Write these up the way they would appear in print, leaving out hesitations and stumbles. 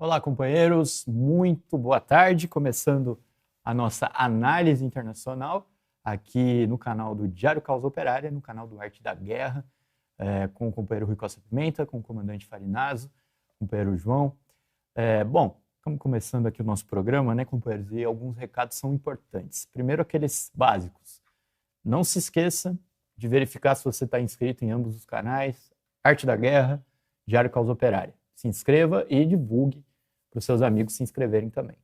Olá, companheiros, muito boa tarde. Começando a nossa análise internacional aqui no canal do Diário Causa Operária, no canal do Arte da Guerra, com o companheiro Rui Costa Pimenta, com o comandante Farinazo, companheiro João. Bom, estamos começando aqui o nosso programa, né, companheiros? E alguns recados são importantes. Primeiro, aqueles básicos. Não se esqueça de verificar se você está inscrito em ambos os canais, Arte da Guerra, Diário Causa Operária. Se inscreva e divulgue para os seus amigos se inscreverem também.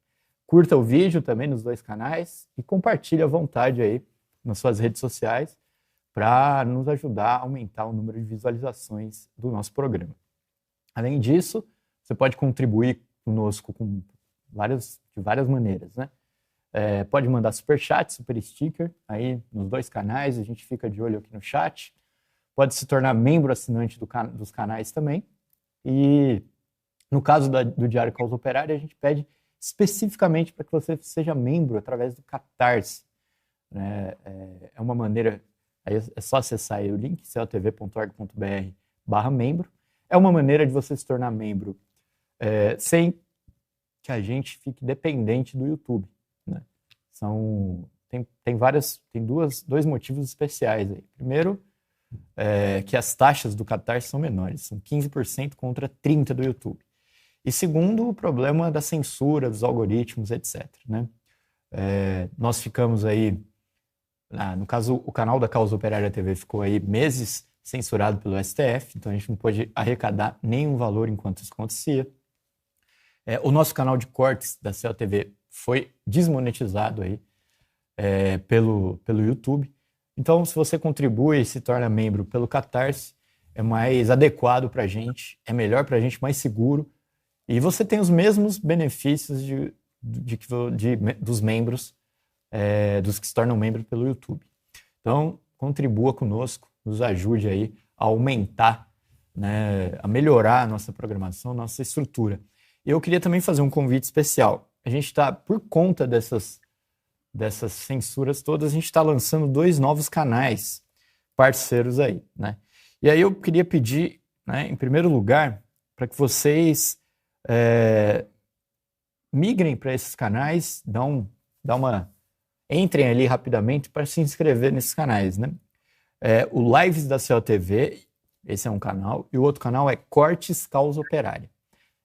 Curta o vídeo também nos dois canais e compartilhe à vontade aí nas suas redes sociais para nos ajudar a aumentar o número de visualizações do nosso programa. Além disso, você pode contribuir conosco de várias maneiras, né? Pode mandar superchat, super sticker aí nos dois canais, a gente fica de olho aqui no chat. Pode se tornar membro assinante dos canais também. E no caso do Diário Causa Operária, a gente pede especificamente para que você seja membro através do Catarse. É uma maneira, aí é só acessar aí o link, celtv.org.br/membro. É uma maneira de você se tornar membro sem que a gente fique dependente do YouTube. Né? Tem dois motivos especiais aí. Primeiro, que as taxas do Catarse são menores, são 15% contra 30% do YouTube. E segundo, o problema da censura, dos algoritmos, etc. Né? Nós ficamos aí, no caso, o canal da Causa Operária TV ficou aí meses censurado pelo STF, então a gente não pôde arrecadar nenhum valor enquanto isso acontecia. O nosso canal de cortes da CELTV foi desmonetizado aí pelo YouTube. Então, se você contribui e se torna membro pelo Catarse, é mais adequado para a gente, é melhor para a gente, mais seguro, e você tem os mesmos benefícios dos membros, dos que se tornam membros pelo YouTube. Então, contribua conosco, nos ajude aí a aumentar, né, a melhorar a nossa programação, a nossa estrutura. E eu queria também fazer um convite especial. A gente está, por conta dessas censuras todas, a gente está lançando 2 novos canais parceiros aí, né? E aí eu queria pedir, né, em primeiro lugar, para que vocês migrem para esses canais, entrem ali rapidamente para se inscrever nesses canais, né? O Lives da CELTV, esse é um canal, e o outro canal é Cortes Causa Operária.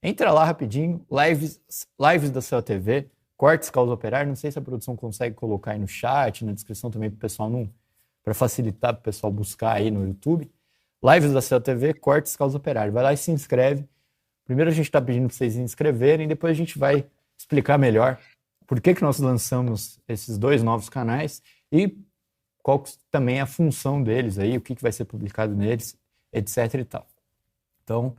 Entra lá rapidinho, Lives da CELTV, Cortes Causa Operária, não sei se a produção consegue colocar aí no chat, na descrição também para o pessoal para facilitar para o pessoal buscar aí no YouTube. Lives da CELTV, Cortes Causa Operária. Vai lá e se inscreve. Primeiro a gente está pedindo para vocês se inscreverem, depois a gente vai explicar melhor por que nós lançamos esses 2 novos canais e qual também é a função deles aí, o que vai ser publicado neles, etc e tal. Então,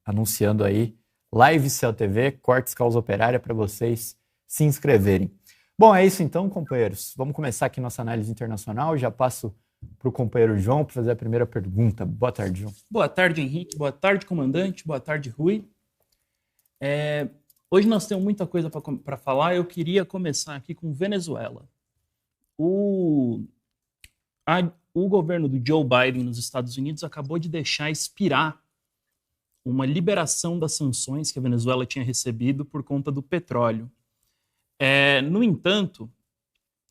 anunciando aí, Live CELTV, Cortes Causa Operária, para vocês se inscreverem. Bom, é isso então, companheiros. Vamos começar aqui nossa análise internacional. Já passo para o companheiro João para fazer a primeira pergunta. Boa tarde, João. Boa tarde, Henrique. Boa tarde, comandante. Boa tarde, Rui. Hoje nós temos muita coisa para falar. Eu queria começar aqui com Venezuela. O governo do Joe Biden nos Estados Unidos acabou de deixar expirar uma liberação das sanções que a Venezuela tinha recebido por conta do petróleo. No entanto,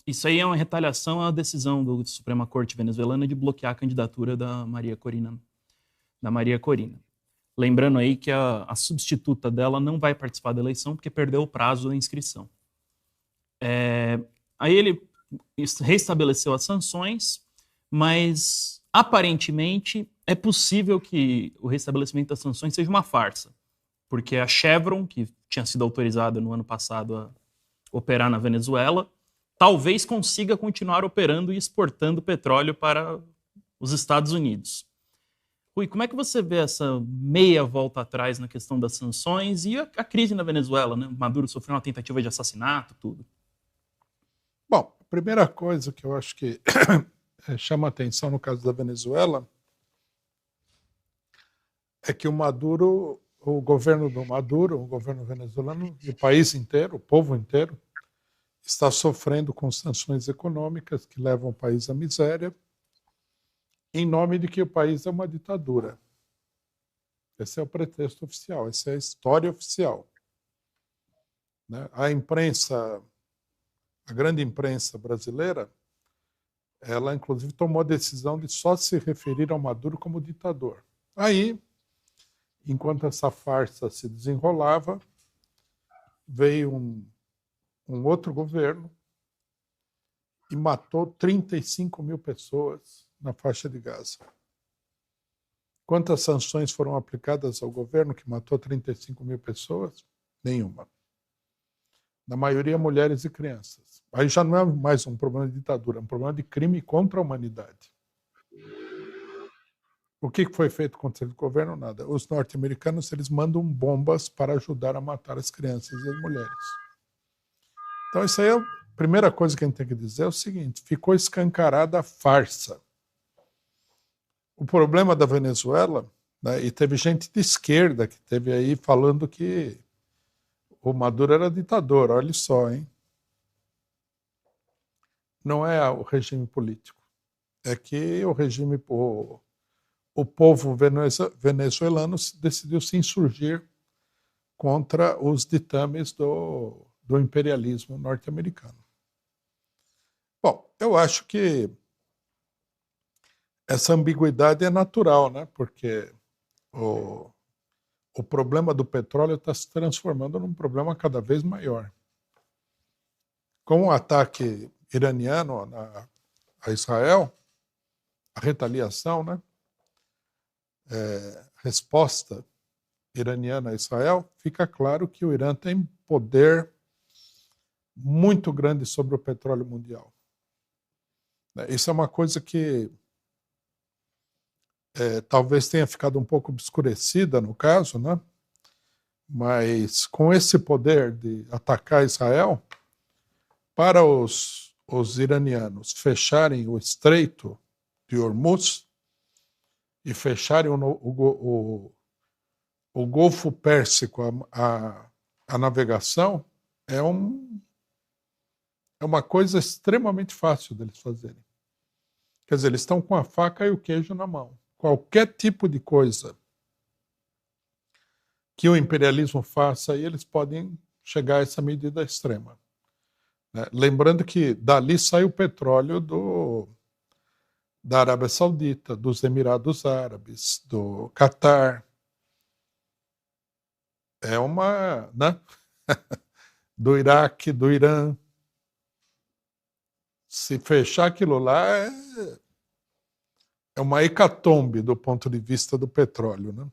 isso aí é uma retaliação à decisão da Suprema Corte venezuelana de bloquear a candidatura da Maria Corina. Lembrando aí que a substituta dela não vai participar da eleição porque perdeu o prazo da inscrição. Aí ele restabeleceu as sanções, mas aparentemente é possível que o restabelecimento das sanções seja uma farsa, porque a Chevron, que tinha sido autorizada no ano passado a operar na Venezuela, talvez consiga continuar operando e exportando petróleo para os Estados Unidos. Rui, como é que você vê essa meia volta atrás na questão das sanções e a crise na Venezuela, né? Maduro sofreu uma tentativa de assassinato, tudo. Bom, a primeira coisa que eu acho que chama atenção no caso da Venezuela é que o governo do Maduro, o governo venezuelano, o país inteiro, o povo inteiro, está sofrendo com sanções econômicas que levam o país à miséria, em nome de que o país é uma ditadura. Esse é o pretexto oficial, essa é a história oficial. Né? A imprensa, a grande imprensa brasileira, ela inclusive tomou a decisão de só se referir ao Maduro como ditador. Aí, enquanto essa farsa se desenrolava, veio um outro governo e matou 35 mil pessoas na faixa de Gaza. Quantas sanções foram aplicadas ao governo que matou 35 mil pessoas? Nenhuma. Na maioria, mulheres e crianças. Aí já não é mais um problema de ditadura, é um problema de crime contra a humanidade. O que foi feito contra o governo? Nada. Os norte-americanos, eles mandam bombas para ajudar a matar as crianças e as mulheres. Então, isso aí é a primeira coisa que a gente tem que dizer, é o seguinte, ficou escancarada a farsa. O problema da Venezuela, né, e teve gente de esquerda que teve aí falando que o Maduro era ditador, olha só, hein? Não é o regime político, é que o regime, o povo venezuelano decidiu se insurgir contra os ditames do imperialismo norte-americano. Bom, eu acho que essa ambiguidade é natural, né? Porque o problema do petróleo está se transformando num problema cada vez maior. Com o ataque iraniano a Israel, a retaliação, né? Resposta iraniana a Israel, fica claro que o Irã tem poder muito grande sobre o petróleo mundial. Isso é uma coisa que talvez tenha ficado um pouco obscurecida no caso, né? Mas com esse poder de atacar Israel, para os iranianos fecharem o Estreito de Hormuz e fecharem o Golfo Pérsico a navegação, é uma coisa extremamente fácil deles fazerem. Quer dizer, eles estão com a faca e o queijo na mão. Qualquer tipo de coisa que o imperialismo faça, aí eles podem chegar a essa medida extrema. Lembrando que dali sai o petróleo da Arábia Saudita, dos Emirados Árabes, do Catar. É uma, né? Do Iraque, do Irã. Se fechar aquilo lá, é uma hecatombe do ponto de vista do petróleo, né?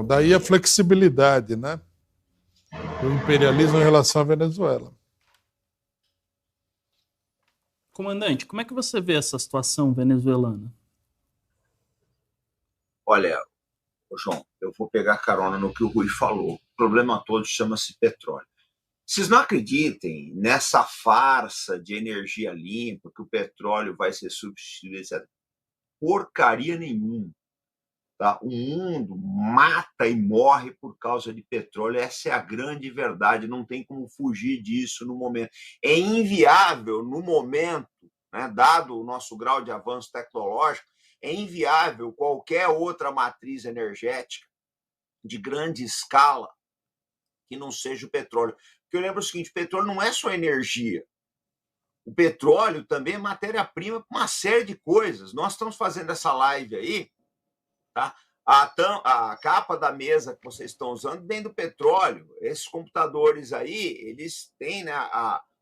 Daí a flexibilidade, né? Do imperialismo em relação à Venezuela. Comandante, como é que você vê essa situação venezuelana? Olha, João, eu vou pegar carona no que o Rui falou. O problema todo chama-se petróleo. Vocês não acreditem nessa farsa de energia limpa, que o petróleo vai ser substituído, etc. Porcaria nenhuma. Tá? O mundo mata e morre por causa de petróleo. Essa é a grande verdade. Não tem como fugir disso no momento. É inviável no momento, né, dado o nosso grau de avanço tecnológico, é inviável qualquer outra matriz energética de grande escala que não seja o petróleo. Porque eu lembro o seguinte, o petróleo não é só energia. O petróleo também é matéria-prima para uma série de coisas. Nós estamos fazendo essa live aí, tá? A capa da mesa que vocês estão usando vem do petróleo. Esses computadores aí, eles têm, né,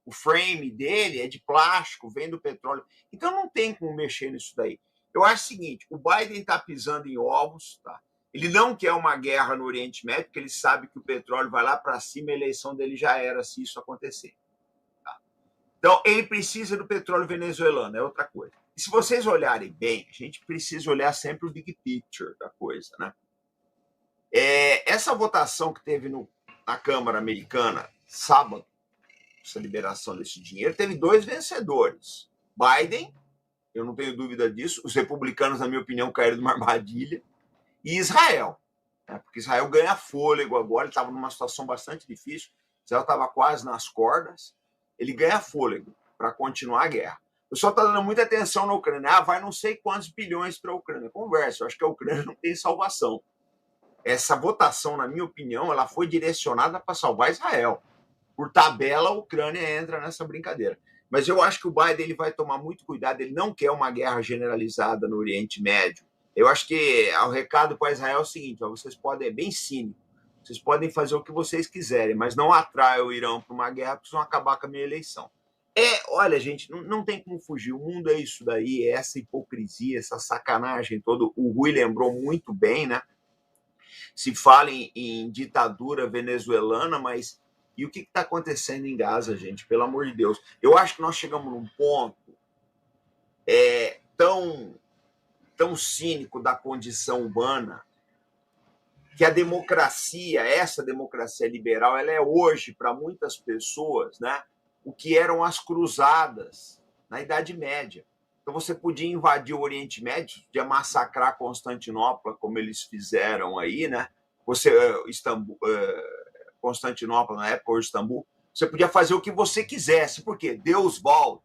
o frame dele é de plástico, vem do petróleo. Então não tem como mexer nisso daí. Eu acho o seguinte, o Biden está pisando em ovos, tá? Ele não quer uma guerra no Oriente Médio, porque ele sabe que o petróleo vai lá para cima, a eleição dele já era se isso acontecer. Tá? Então, ele precisa do petróleo venezuelano, é outra coisa. E se vocês olharem bem, a gente precisa olhar sempre o big picture da coisa, né? Essa votação que teve na Câmara Americana, sábado, essa liberação desse dinheiro, teve 2 vencedores. Biden, eu não tenho dúvida disso, os republicanos, na minha opinião, caíram numa armadilha, e Israel, né? Porque Israel ganha fôlego agora, ele estava numa situação bastante difícil, Israel estava quase nas cordas, ele ganha fôlego para continuar a guerra. O pessoal está dando muita atenção na Ucrânia. Ah, vai não sei quantos bilhões para a Ucrânia. Conversa, eu acho que a Ucrânia não tem salvação. Essa votação, na minha opinião, ela foi direcionada para salvar Israel. Por tabela, a Ucrânia entra nessa brincadeira. Mas eu acho que o Biden ele vai tomar muito cuidado, ele não quer uma guerra generalizada no Oriente Médio. Eu acho que o recado para Israel é o seguinte, ó, vocês podem, é bem cínico, vocês podem fazer o que vocês quiserem, mas não atraiam o Irã para uma guerra, porque vocês vão acabar com a minha eleição. Olha, gente, não tem como fugir, o mundo é isso daí, é essa hipocrisia, essa sacanagem toda. O Rui lembrou muito bem, né? Se fala em ditadura venezuelana, mas e o que está acontecendo em Gaza, gente? Pelo amor de Deus. Eu acho que nós chegamos num ponto tão cínico da condição humana que a democracia, essa democracia liberal, ela é hoje, para muitas pessoas, né, o que eram as cruzadas na Idade Média. Então você podia invadir o Oriente Médio, podia massacrar Constantinopla, como eles fizeram aí, né? Constantinopla na época, ou Istambul, você podia fazer o que você quisesse, porque Deus volta,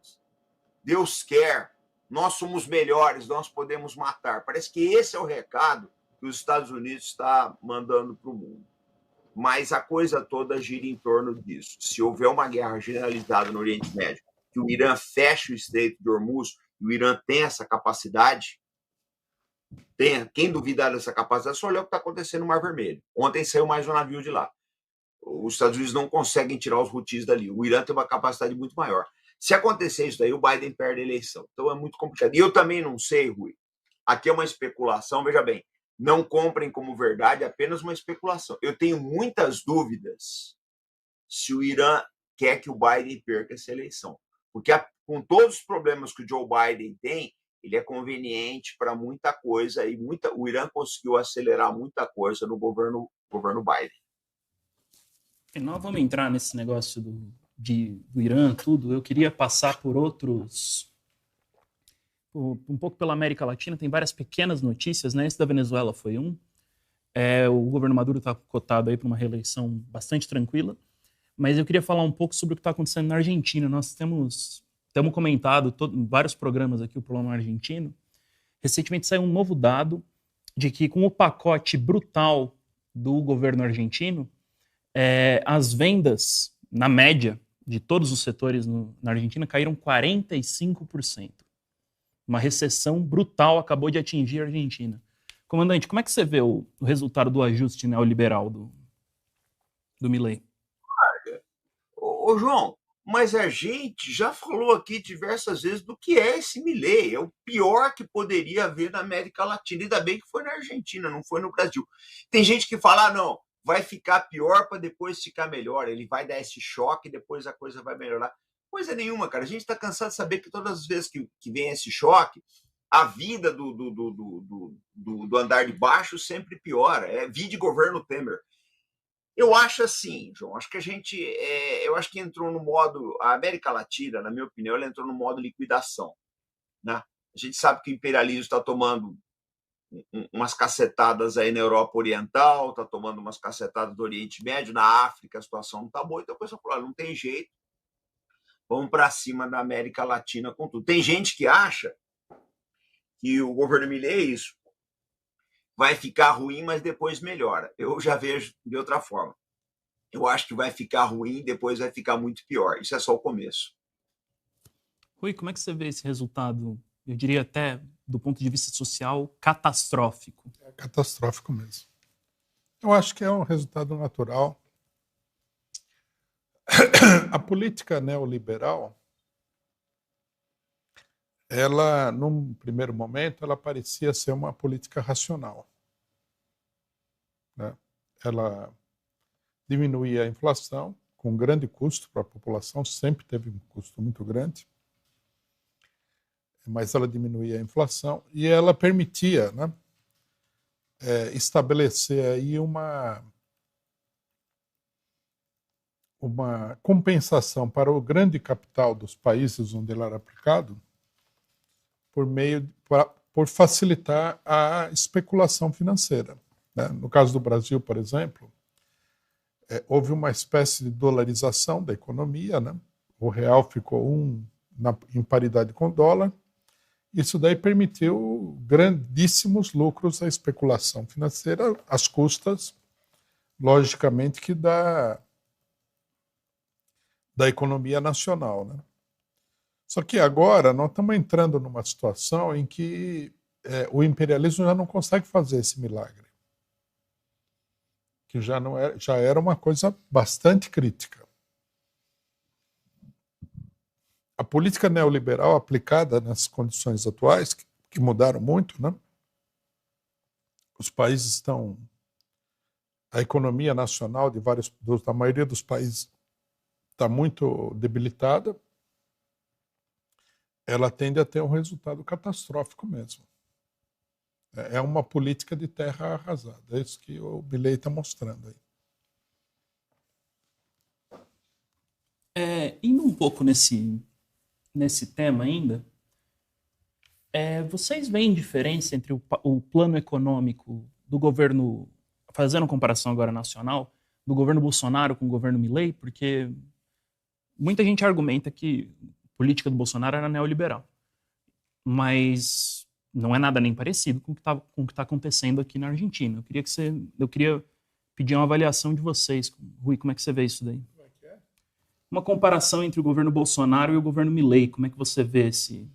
Deus quer, nós somos melhores, nós podemos matar. Parece que esse é o recado que os Estados Unidos está mandando para o mundo. Mas a coisa toda gira em torno disso. Se houver uma guerra generalizada no Oriente Médio, que o Irã feche o Estreito de Hormuz, e o Irã tem essa capacidade, quem duvidar dessa capacidade, só olha o que está acontecendo no Mar Vermelho. Ontem saiu mais um navio de lá. Os Estados Unidos não conseguem tirar os Houthis dali. O Irã tem uma capacidade muito maior. Se acontecer isso daí, o Biden perde a eleição. Então é muito complicado. E eu também não sei, Rui. Aqui é uma especulação, veja bem. Não comprem como verdade, é apenas uma especulação. Eu tenho muitas dúvidas se o Irã quer que o Biden perca essa eleição. Porque com todos os problemas que o Joe Biden tem, ele é conveniente para muita coisa e o Irã conseguiu acelerar muita coisa no governo Biden. Nós vamos entrar nesse negócio do Irã, tudo. Eu queria passar por outros... um pouco pela América Latina, tem várias pequenas notícias, né? Esse da Venezuela foi um. O governo Maduro está cotado aí para uma reeleição bastante tranquila. Mas eu queria falar um pouco sobre o que está acontecendo na Argentina. Nós temos comentado em vários programas aqui o problema argentino. Recentemente saiu um novo dado de que com o pacote brutal do governo argentino, as vendas, na média, de todos os setores na Argentina caíram 45%. Uma recessão brutal acabou de atingir a Argentina. Comandante, como é que você vê o resultado do ajuste neoliberal do Milei? Ô, João, mas a gente já falou aqui diversas vezes do que é esse Milei. É o pior que poderia haver na América Latina. Ainda bem que foi na Argentina, não foi no Brasil. Tem gente que fala, não, vai ficar pior para depois ficar melhor. Ele vai dar esse choque e depois a coisa vai melhorar. Coisa nenhuma, cara. A gente está cansado de saber que todas as vezes que vem esse choque, a vida do andar de baixo sempre piora. Vide governo Temer. Eu acho assim, João, acho que eu acho que entrou no modo, a América Latina, na minha opinião, ela entrou no modo liquidação, né? A gente sabe que o imperialismo está tomando umas cacetadas aí na Europa Oriental, está tomando umas cacetadas do Oriente Médio, na África a situação não está boa, então a pessoa falou, não tem jeito, vamos para cima da América Latina com tudo. Tem gente que acha que o governo Milei é isso, vai ficar ruim, mas depois melhora. Eu já vejo de outra forma. Eu acho que vai ficar ruim e depois vai ficar muito pior. Isso é só o começo. Rui, como é que você vê esse resultado, eu diria até do ponto de vista social, catastrófico? É catastrófico mesmo. Eu acho que é um resultado natural. A política neoliberal, ela, num primeiro momento, ela parecia ser uma política racional, né? Ela diminuía a inflação com grande custo para a população, sempre teve um custo muito grande, mas ela diminuía a inflação e ela permitia, né, estabelecer aí uma compensação para o grande capital dos países onde ele era aplicado, por facilitar a especulação financeira, né? No caso do Brasil, por exemplo, houve uma espécie de dolarização da economia, né? O real ficou em paridade com o dólar. Isso daí permitiu grandíssimos lucros à especulação financeira, às custas, logicamente, que da economia nacional, né? Só que agora nós estamos entrando numa situação em que o imperialismo já não consegue fazer esse milagre, que já era uma coisa bastante crítica. A política neoliberal aplicada nas condições atuais, que mudaram muito, né? Os países estão... A economia nacional da maioria dos países está muito debilitada. Ela tende a ter um resultado catastrófico mesmo. É uma política de terra arrasada. É isso que o Milei está mostrando aí. Indo um pouco nesse tema ainda, vocês veem diferença entre o plano econômico do governo, fazendo comparação agora nacional, do governo Bolsonaro com o governo Milei? Porque muita gente argumenta que a política do Bolsonaro era neoliberal, mas não é nada nem parecido com o que está acontecendo aqui na Argentina. Eu queria pedir uma avaliação de vocês. Rui, como é que você vê isso daí? Uma comparação entre o governo Bolsonaro e o governo Milei. Como é que você vê esse...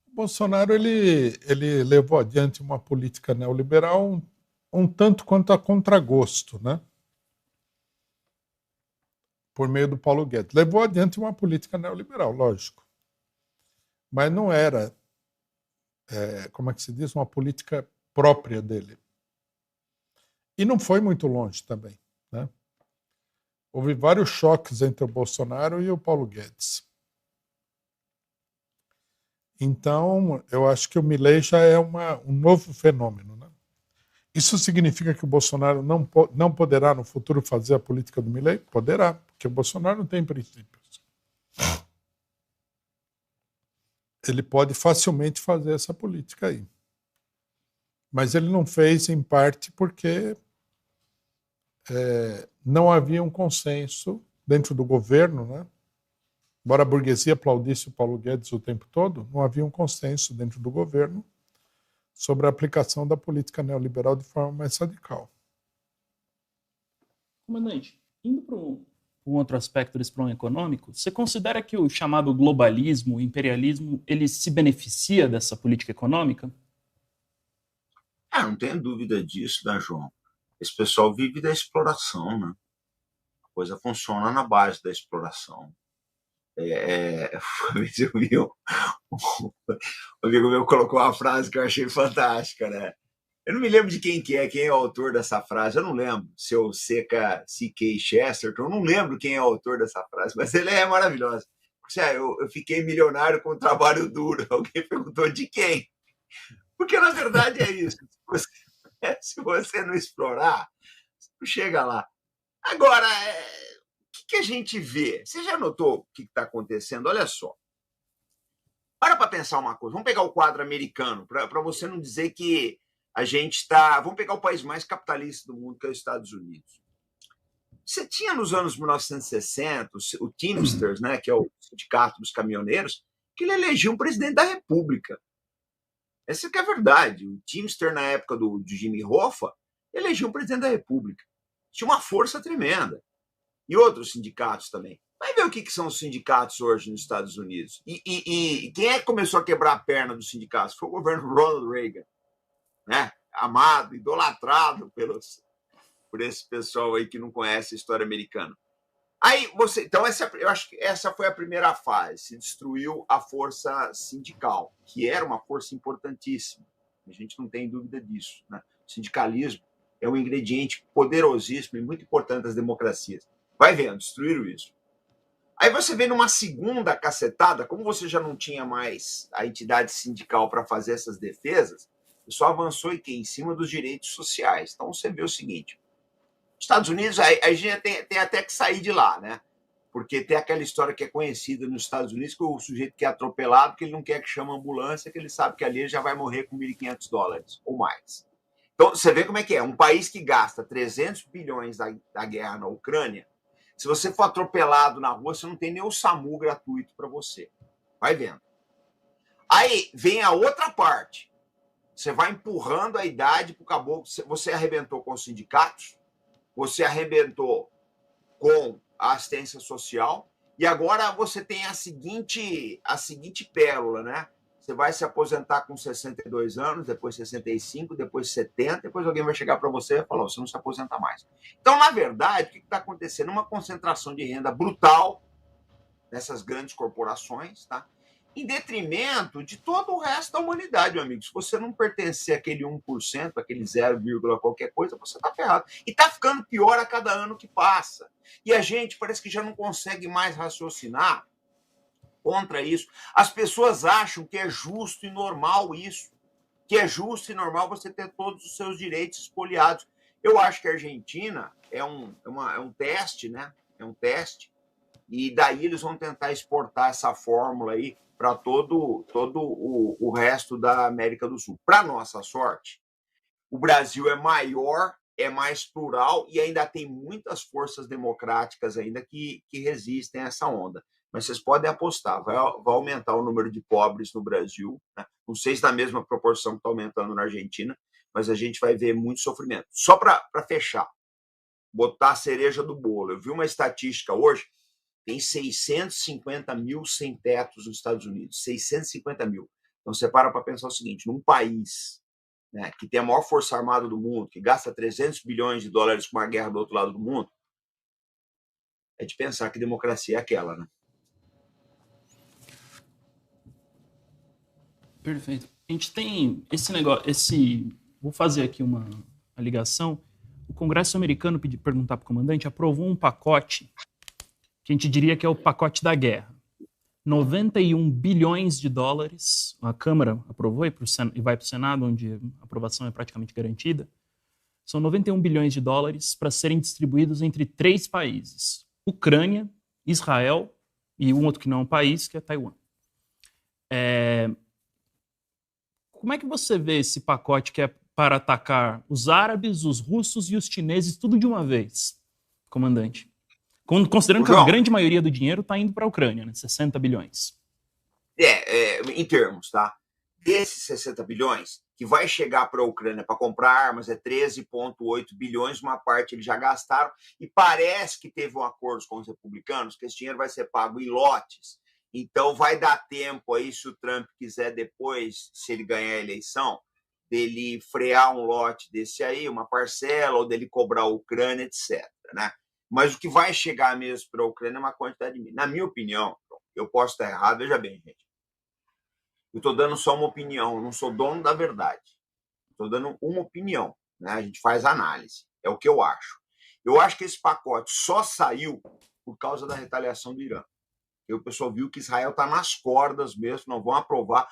O Bolsonaro ele levou adiante uma política neoliberal um tanto quanto a contragosto, né? Por meio do Paulo Guedes. Levou adiante uma política neoliberal, lógico. Mas não era, como é que se diz, uma política própria dele. E não foi muito longe também, né? Houve vários choques entre o Bolsonaro e o Paulo Guedes. Então, eu acho que o Milei já é um novo fenômeno, né? Isso significa que o Bolsonaro não poderá no futuro fazer a política do Milei? Poderá, porque o Bolsonaro não tem princípios. Ele pode facilmente fazer essa política aí. Mas ele não fez, em parte, porque não havia um consenso dentro do governo, né? Embora a burguesia aplaudisse o Paulo Guedes o tempo todo, não havia um consenso dentro do governo sobre a aplicação da política neoliberal de forma mais radical. Comandante, indo para um outro aspecto desse plano econômico, você considera que o chamado globalismo, o imperialismo, ele se beneficia dessa política econômica? Não tenho dúvida disso, né, João? Esse pessoal vive da exploração, né? A coisa funciona na base da exploração. Eu vi um amigo meu colocou uma frase que eu achei fantástica, né? Eu não me lembro de quem é o autor dessa frase, eu não lembro, seu C.K. Chesterton, eu não lembro quem é o autor dessa frase, mas ele é maravilhoso. Eu fiquei milionário com trabalho duro. Alguém perguntou de quem? Porque, na verdade, é isso. Se você não explorar, você não chega lá. Agora, o que a gente vê? Você já notou o que está acontecendo? Olha só. Para pensar uma coisa. Vamos pegar o quadro americano, para você não dizer que a gente está... Vamos pegar o país mais capitalista do mundo, que é os Estados Unidos. Você tinha nos anos 1960 o Teamsters, né, que é o sindicato dos caminhoneiros, que ele elegeu um presidente da República. Essa que é a verdade. O Teamster, na época do Jimmy Hoffa, elegeu um presidente da República. Tinha uma força tremenda. E outros sindicatos também. Vai ver o que são os sindicatos hoje nos Estados Unidos. E quem é que começou a quebrar a perna dos sindicatos? Foi o governo Ronald Reagan, né? Amado, idolatrado por esse pessoal aí que não conhece a história americana. Então, eu acho que essa foi a primeira fase. Se destruiu a força sindical, que era uma força importantíssima. A gente não tem dúvida disso, né? O sindicalismo é um ingrediente poderosíssimo e muito importante das democracias. Vai vendo, destruíram isso. Aí você vê numa segunda cacetada, como você já não tinha mais a entidade sindical para fazer essas defesas, o pessoal avançou em cima dos direitos sociais. Então você vê o seguinte: Estados Unidos, a gente tem até que sair de lá, né? Porque tem aquela história que é conhecida nos Estados Unidos, que o sujeito que é atropelado, que ele não quer que chame a ambulância, que ele sabe que ali ele já vai morrer com $1.500 ou mais. Então, você vê como é que é. Um país que gasta 300 bilhões da guerra na Ucrânia, Se você for atropelado na rua, você não tem nem o SAMU gratuito para você. Vai vendo. Aí vem a outra parte. Você vai empurrando a idade para o caboclo. Você arrebentou com os sindicatos, você arrebentou com a assistência social, e agora você tem a seguinte pérola, né? Você vai se aposentar com 62 anos, depois 65, depois 70, depois alguém vai chegar para você e falar, você não se aposenta mais. Então, na verdade, o que está acontecendo? Uma concentração de renda brutal nessas grandes corporações, tá? Em detrimento de todo o resto da humanidade, meu amigo. Se você não pertencer àquele 1%, aquele 0, qualquer coisa, você está ferrado. E está ficando pior a cada ano que passa. E a gente parece que já não consegue mais raciocinar contra isso. As pessoas acham que é justo e normal isso. Que é justo e normal você ter todos os seus direitos espoliados. Eu acho que a Argentina é um teste, né? É um teste. E daí eles vão tentar exportar essa fórmula aí para todo o resto da América do Sul. Para nossa sorte, o Brasil é maior, é mais plural e ainda tem muitas forças democráticas ainda que resistem a essa onda. Mas vocês podem apostar, vai aumentar o número de pobres no Brasil, né? Não sei se na mesma proporção que está aumentando na Argentina, mas a gente vai ver muito sofrimento. Só para fechar, botar a cereja do bolo. Eu vi uma estatística hoje, tem 650 mil sem-tetos nos Estados Unidos, 650 mil. Então você para pensar o seguinte, num país, né, que tem a maior força armada do mundo, que gasta 300 bilhões de dólares com uma guerra do outro lado do mundo, é de pensar que democracia é aquela, né? Perfeito. A gente tem esse negócio, vou fazer aqui uma ligação. O Congresso americano, perguntar para o comandante, aprovou um pacote que a gente diria que é o pacote da guerra. 91 bilhões de dólares, a Câmara aprovou e vai para o Senado, onde a aprovação é praticamente garantida. São 91 bilhões de dólares para serem distribuídos entre 3 países. Ucrânia, Israel e um outro que não é um país, que é Taiwan. Como é que você vê esse pacote que é para atacar os árabes, os russos e os chineses, tudo de uma vez, comandante? Considerando que a grande maioria do dinheiro está indo para a Ucrânia, né? 60 bilhões. Em termos, tá? Desses 60 bilhões, que vai chegar para a Ucrânia para comprar armas, é 13,8 bilhões, uma parte eles já gastaram, e parece que teve um acordo com os republicanos que esse dinheiro vai ser pago em lotes. Então, vai dar tempo aí, se o Trump quiser depois, se ele ganhar a eleição, dele frear um lote desse aí, uma parcela, ou dele cobrar a Ucrânia, etc., né? Mas o que vai chegar mesmo para a Ucrânia é uma quantidade de... Na minha opinião, eu posso estar errado, veja bem, gente. Eu estou dando só uma opinião, eu não sou dono da verdade. Estou dando uma opinião, né? A gente faz análise, é o que eu acho. Eu acho que esse pacote só saiu por causa da retaliação do Irã. E o pessoal viu que Israel está nas cordas mesmo, não vão aprovar.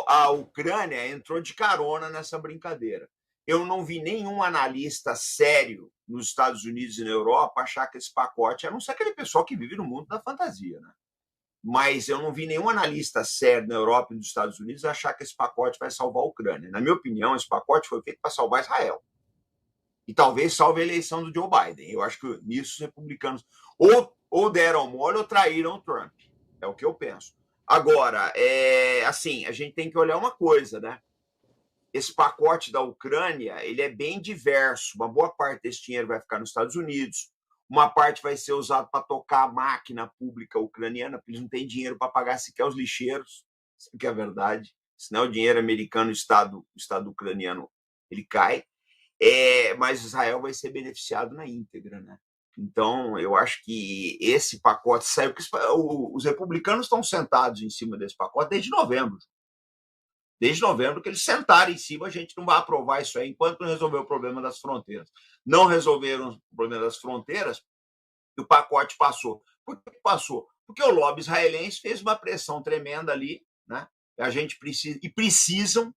A Ucrânia entrou de carona nessa brincadeira. Eu não vi nenhum analista sério nos Estados Unidos e na Europa achar que esse pacote, a não ser aquele pessoal que vive no mundo da fantasia, né? Mas eu não vi nenhum analista sério na Europa e nos Estados Unidos achar que esse pacote vai salvar a Ucrânia. Na minha opinião, esse pacote foi feito para salvar Israel. E talvez salve a eleição do Joe Biden. Eu acho que nisso os republicanos ou deram mole ou traíram o Trump. É o que eu penso. Agora, assim, a gente tem que olhar uma coisa, né? Esse pacote da Ucrânia, ele é bem diverso. Uma boa parte desse dinheiro vai ficar nos Estados Unidos, uma parte vai ser usada para tocar a máquina pública ucraniana, porque eles não têm dinheiro para pagar sequer os lixeiros, isso que é a verdade. Senão o dinheiro americano, o Estado ucraniano, ele cai. Mas Israel vai ser beneficiado na íntegra, né? Então, eu acho que esse pacote saiu... Os republicanos estão sentados em cima desse pacote desde novembro. Desde novembro que eles sentaram em cima, a gente não vai aprovar isso aí enquanto não resolver o problema das fronteiras. Não resolveram o problema das fronteiras e o pacote passou. Por que passou? Porque o lobby israelense fez uma pressão tremenda ali, né? A gente precisa... E precisam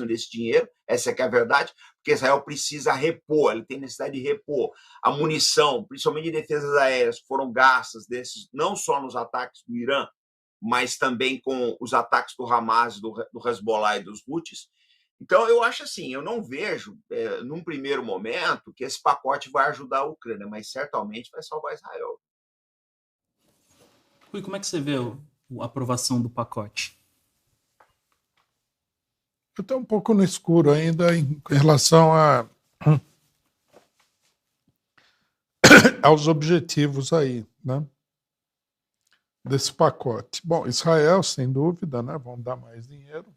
desse dinheiro, essa é que é a verdade, porque Israel precisa repor, ele tem necessidade de repor a munição, principalmente de defesas aéreas, que foram gastas desses, não só nos ataques do Irã, mas também com os ataques do Hamas, do Hezbollah e dos Houthis. Então, eu acho assim, eu não vejo, num primeiro momento, que esse pacote vai ajudar a Ucrânia, mas certamente vai salvar Israel. Rui, como é que você vê a aprovação do pacote? Eu estou um pouco no escuro ainda em relação aos objetivos aí, né, desse pacote. Bom, Israel, sem dúvida, né, vão dar mais dinheiro.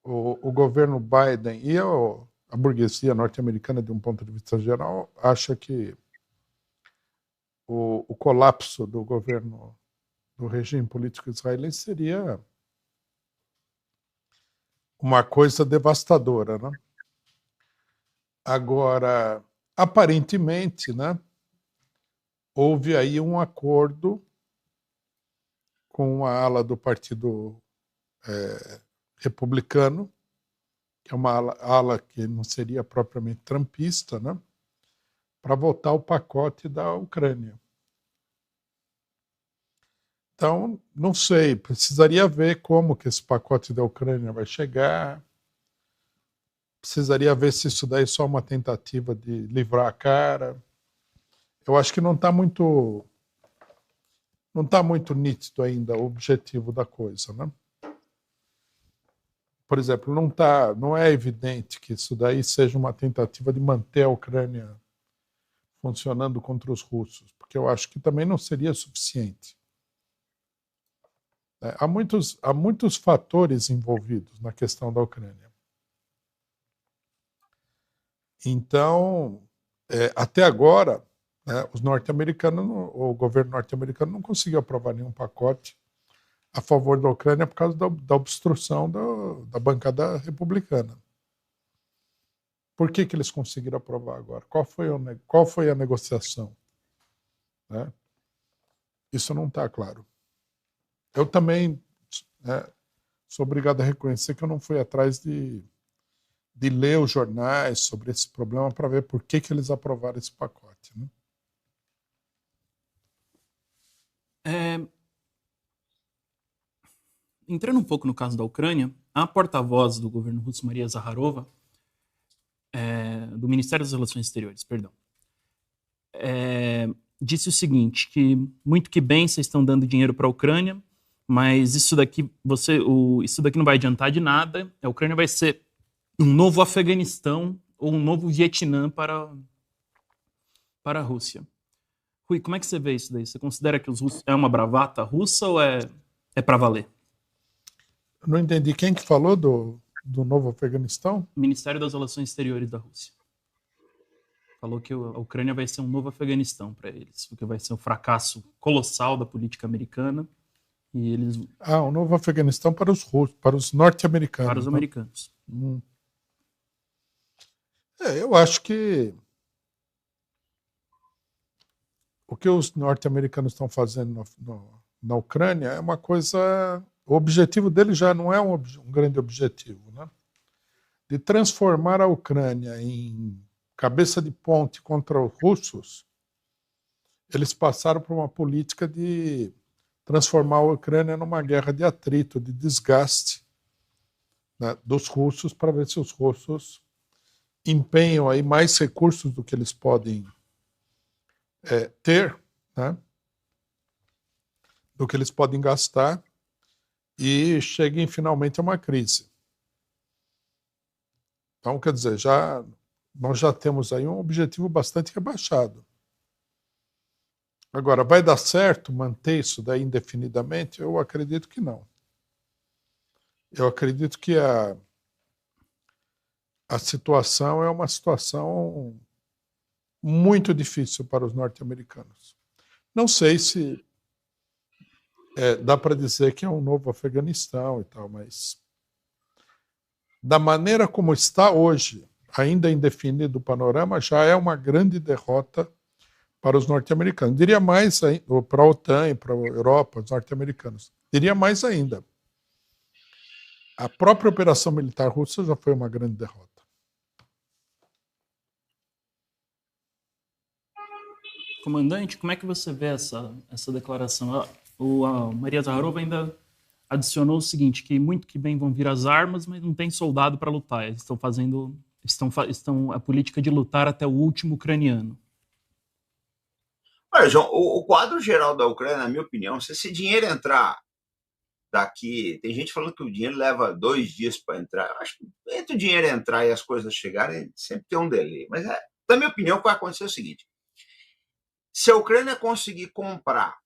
O governo Biden e a burguesia norte-americana, de um ponto de vista geral, acha que o colapso do governo, do regime político israelense seria uma coisa devastadora, né? Agora, aparentemente, né, houve aí um acordo com a ala do Partido Republicano, que é uma ala que não seria propriamente trumpista, né, para votar o pacote da Ucrânia. Então, não sei, precisaria ver como que esse pacote da Ucrânia vai chegar, precisaria ver se isso daí é só uma tentativa de livrar a cara. Eu acho que não está muito nítido ainda o objetivo da coisa, né? Por exemplo, não é evidente que isso daí seja uma tentativa de manter a Ucrânia funcionando contra os russos, porque eu acho que também não seria suficiente. Há muitos fatores envolvidos na questão da Ucrânia. Então, até agora, né, o governo norte-americano não conseguiu aprovar nenhum pacote a favor da Ucrânia por causa da obstrução da bancada republicana. Por que eles conseguiram aprovar agora? Qual foi a negociação? Né? Isso não está claro. Eu também sou obrigado a reconhecer que eu não fui atrás de ler os jornais sobre esse problema para ver por que eles aprovaram esse pacote. Né? Entrando um pouco no caso da Ucrânia, a porta-voz do governo russo, Maria Zakharova, do Ministério das Relações Exteriores, perdão, disse o seguinte, que muito que bem vocês estão dando dinheiro para a Ucrânia, mas isso daqui não vai adiantar de nada, a Ucrânia vai ser um novo Afeganistão ou um novo Vietnã para a Rússia. Rui, como é que você vê isso daí? Você considera que os russos é uma bravata russa ou é para valer? Eu não entendi. Quem que falou do novo Afeganistão? O Ministério das Relações Exteriores da Rússia. Falou que a Ucrânia vai ser um novo Afeganistão para eles, porque vai ser um fracasso colossal da política americana. E eles... um novo Afeganistão para os russos, para os norte-americanos. Para os americanos. Eu acho que o que os norte-americanos estão fazendo na Ucrânia é uma coisa... O objetivo deles já não é um grande objetivo, né? De transformar a Ucrânia em cabeça de ponte contra os russos, eles passaram por uma política de transformar a Ucrânia numa guerra de atrito, de desgaste, né, dos russos, para ver se os russos empenham aí mais recursos do que eles podem ter, né, do que eles podem gastar, e cheguem finalmente a uma crise. Então, quer dizer, nós já temos aí um objetivo bastante rebaixado. Agora, vai dar certo manter isso daí indefinidamente? Eu acredito que não. Eu acredito que a situação é uma situação muito difícil para os norte-americanos. Não sei se dá para dizer que é um novo Afeganistão e tal, mas da maneira como está hoje, ainda indefinido o panorama, já é uma grande derrota para os norte-americanos. Diria mais para a OTAN e para a Europa, os norte-americanos. Diria mais ainda. A própria operação militar russa já foi uma grande derrota. Comandante, como é que você vê essa declaração? A Maria Zakharova ainda adicionou o seguinte, que muito que bem vão vir as armas, mas não tem soldado para lutar. Eles estão a política de lutar até o último ucraniano. Olha, João, o quadro geral da Ucrânia, na minha opinião, se esse dinheiro entrar daqui, tem gente falando que o dinheiro leva 2 dias para entrar. Eu acho que entre o dinheiro entrar e as coisas chegarem, sempre tem um delay. Mas, na minha opinião, o que vai acontecer é o seguinte: se a Ucrânia conseguir comprar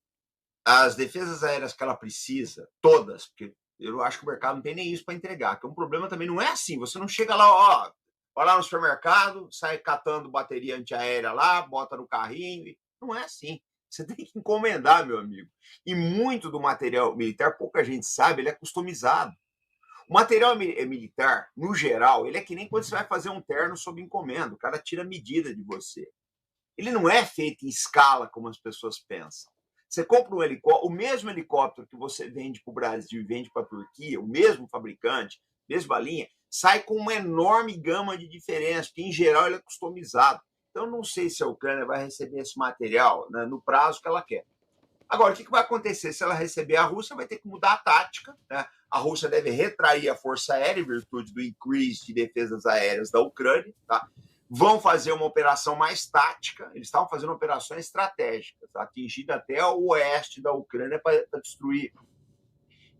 as defesas aéreas que ela precisa, todas, porque eu acho que o mercado não tem nem isso para entregar, que um problema também não é assim, você não chega lá, ó, vai lá no supermercado, sai catando bateria antiaérea lá, bota no carrinho, não é assim. Você tem que encomendar, meu amigo. E muito do material militar, pouca gente sabe, ele é customizado. O material militar, no geral, ele é que nem quando você vai fazer um terno sob encomenda, o cara tira a medida de você. Ele não é feito em escala como as pessoas pensam. Você compra um helicóptero, o mesmo helicóptero que você vende para o Brasil e vende para a Turquia, o mesmo fabricante, mesma linha, sai com uma enorme gama de diferenças, porque em geral ele é customizado. Então, não sei se a Ucrânia vai receber esse material, né, no prazo que ela quer. Agora, o que vai acontecer? Se ela receber a Rússia, vai ter que mudar a tática, né? A Rússia deve retrair a força aérea em virtude do increase de defesas aéreas da Ucrânia, tá? Vão fazer uma operação mais tática, eles estavam fazendo operações estratégicas, atingindo até o oeste da Ucrânia para destruir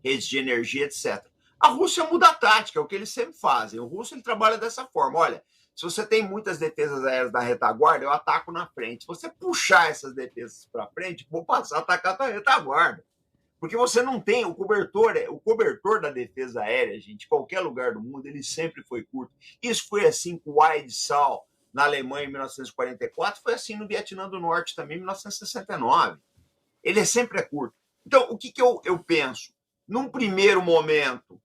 redes de energia, etc. A Rússia muda a tática, é o que eles sempre fazem. O russo ele trabalha dessa forma: olha, se você tem muitas defesas aéreas da retaguarda, eu ataco na frente. Se você puxar essas defesas para frente, vou passar a atacar a retaguarda. Porque você não tem o cobertor da defesa aérea, gente, em qualquer lugar do mundo, ele sempre foi curto. Isso foi assim com o Weizsäll na Alemanha em 1944, foi assim no Vietnã do Norte também em 1969. Ele sempre é curto. Então, o que eu penso? Num primeiro momento,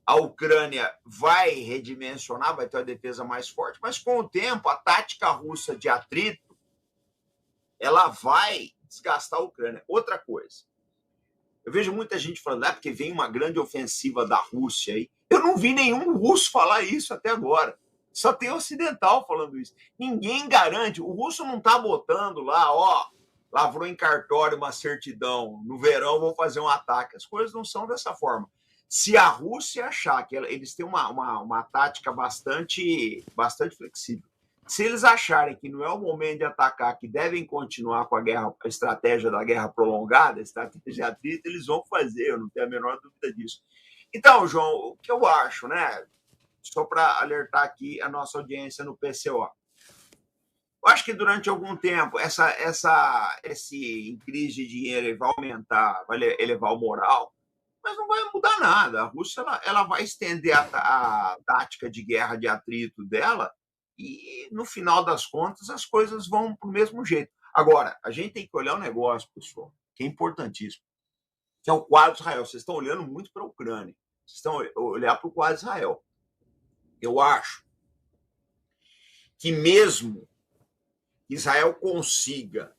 a Ucrânia vai redimensionar, vai ter uma defesa mais forte, mas com o tempo, a tática russa de atrito, ela vai desgastar a Ucrânia. Outra coisa, eu vejo muita gente falando, porque vem uma grande ofensiva da Rússia aí. Eu não vi nenhum russo falar isso até agora. Só tem ocidental falando isso. Ninguém garante. O russo não está botando lá, ó, lavrou em cartório uma certidão, no verão vão fazer um ataque. As coisas não são dessa forma. Se a Rússia achar que eles têm uma tática bastante flexível, se eles acharem que não é o momento de atacar, que devem continuar com a estratégia da guerra prolongada, a estratégia de atrito, eles vão fazer, eu não tenho a menor dúvida disso. Então, João, o que eu acho, né? Só para alertar aqui a nossa audiência no PCO. Eu acho que durante algum tempo esse crise de dinheiro vai aumentar, vai elevar o moral, mas não vai mudar nada. A Rússia ela vai estender a tática de guerra de atrito dela e, no final das contas, as coisas vão para o mesmo jeito. Agora, a gente tem que olhar um negócio, pessoal, que é importantíssimo, que é o quadro de Israel. Vocês estão olhando muito para a Ucrânia. Vocês estão olhando para o quadro de Israel. Eu acho que mesmo Israel consiga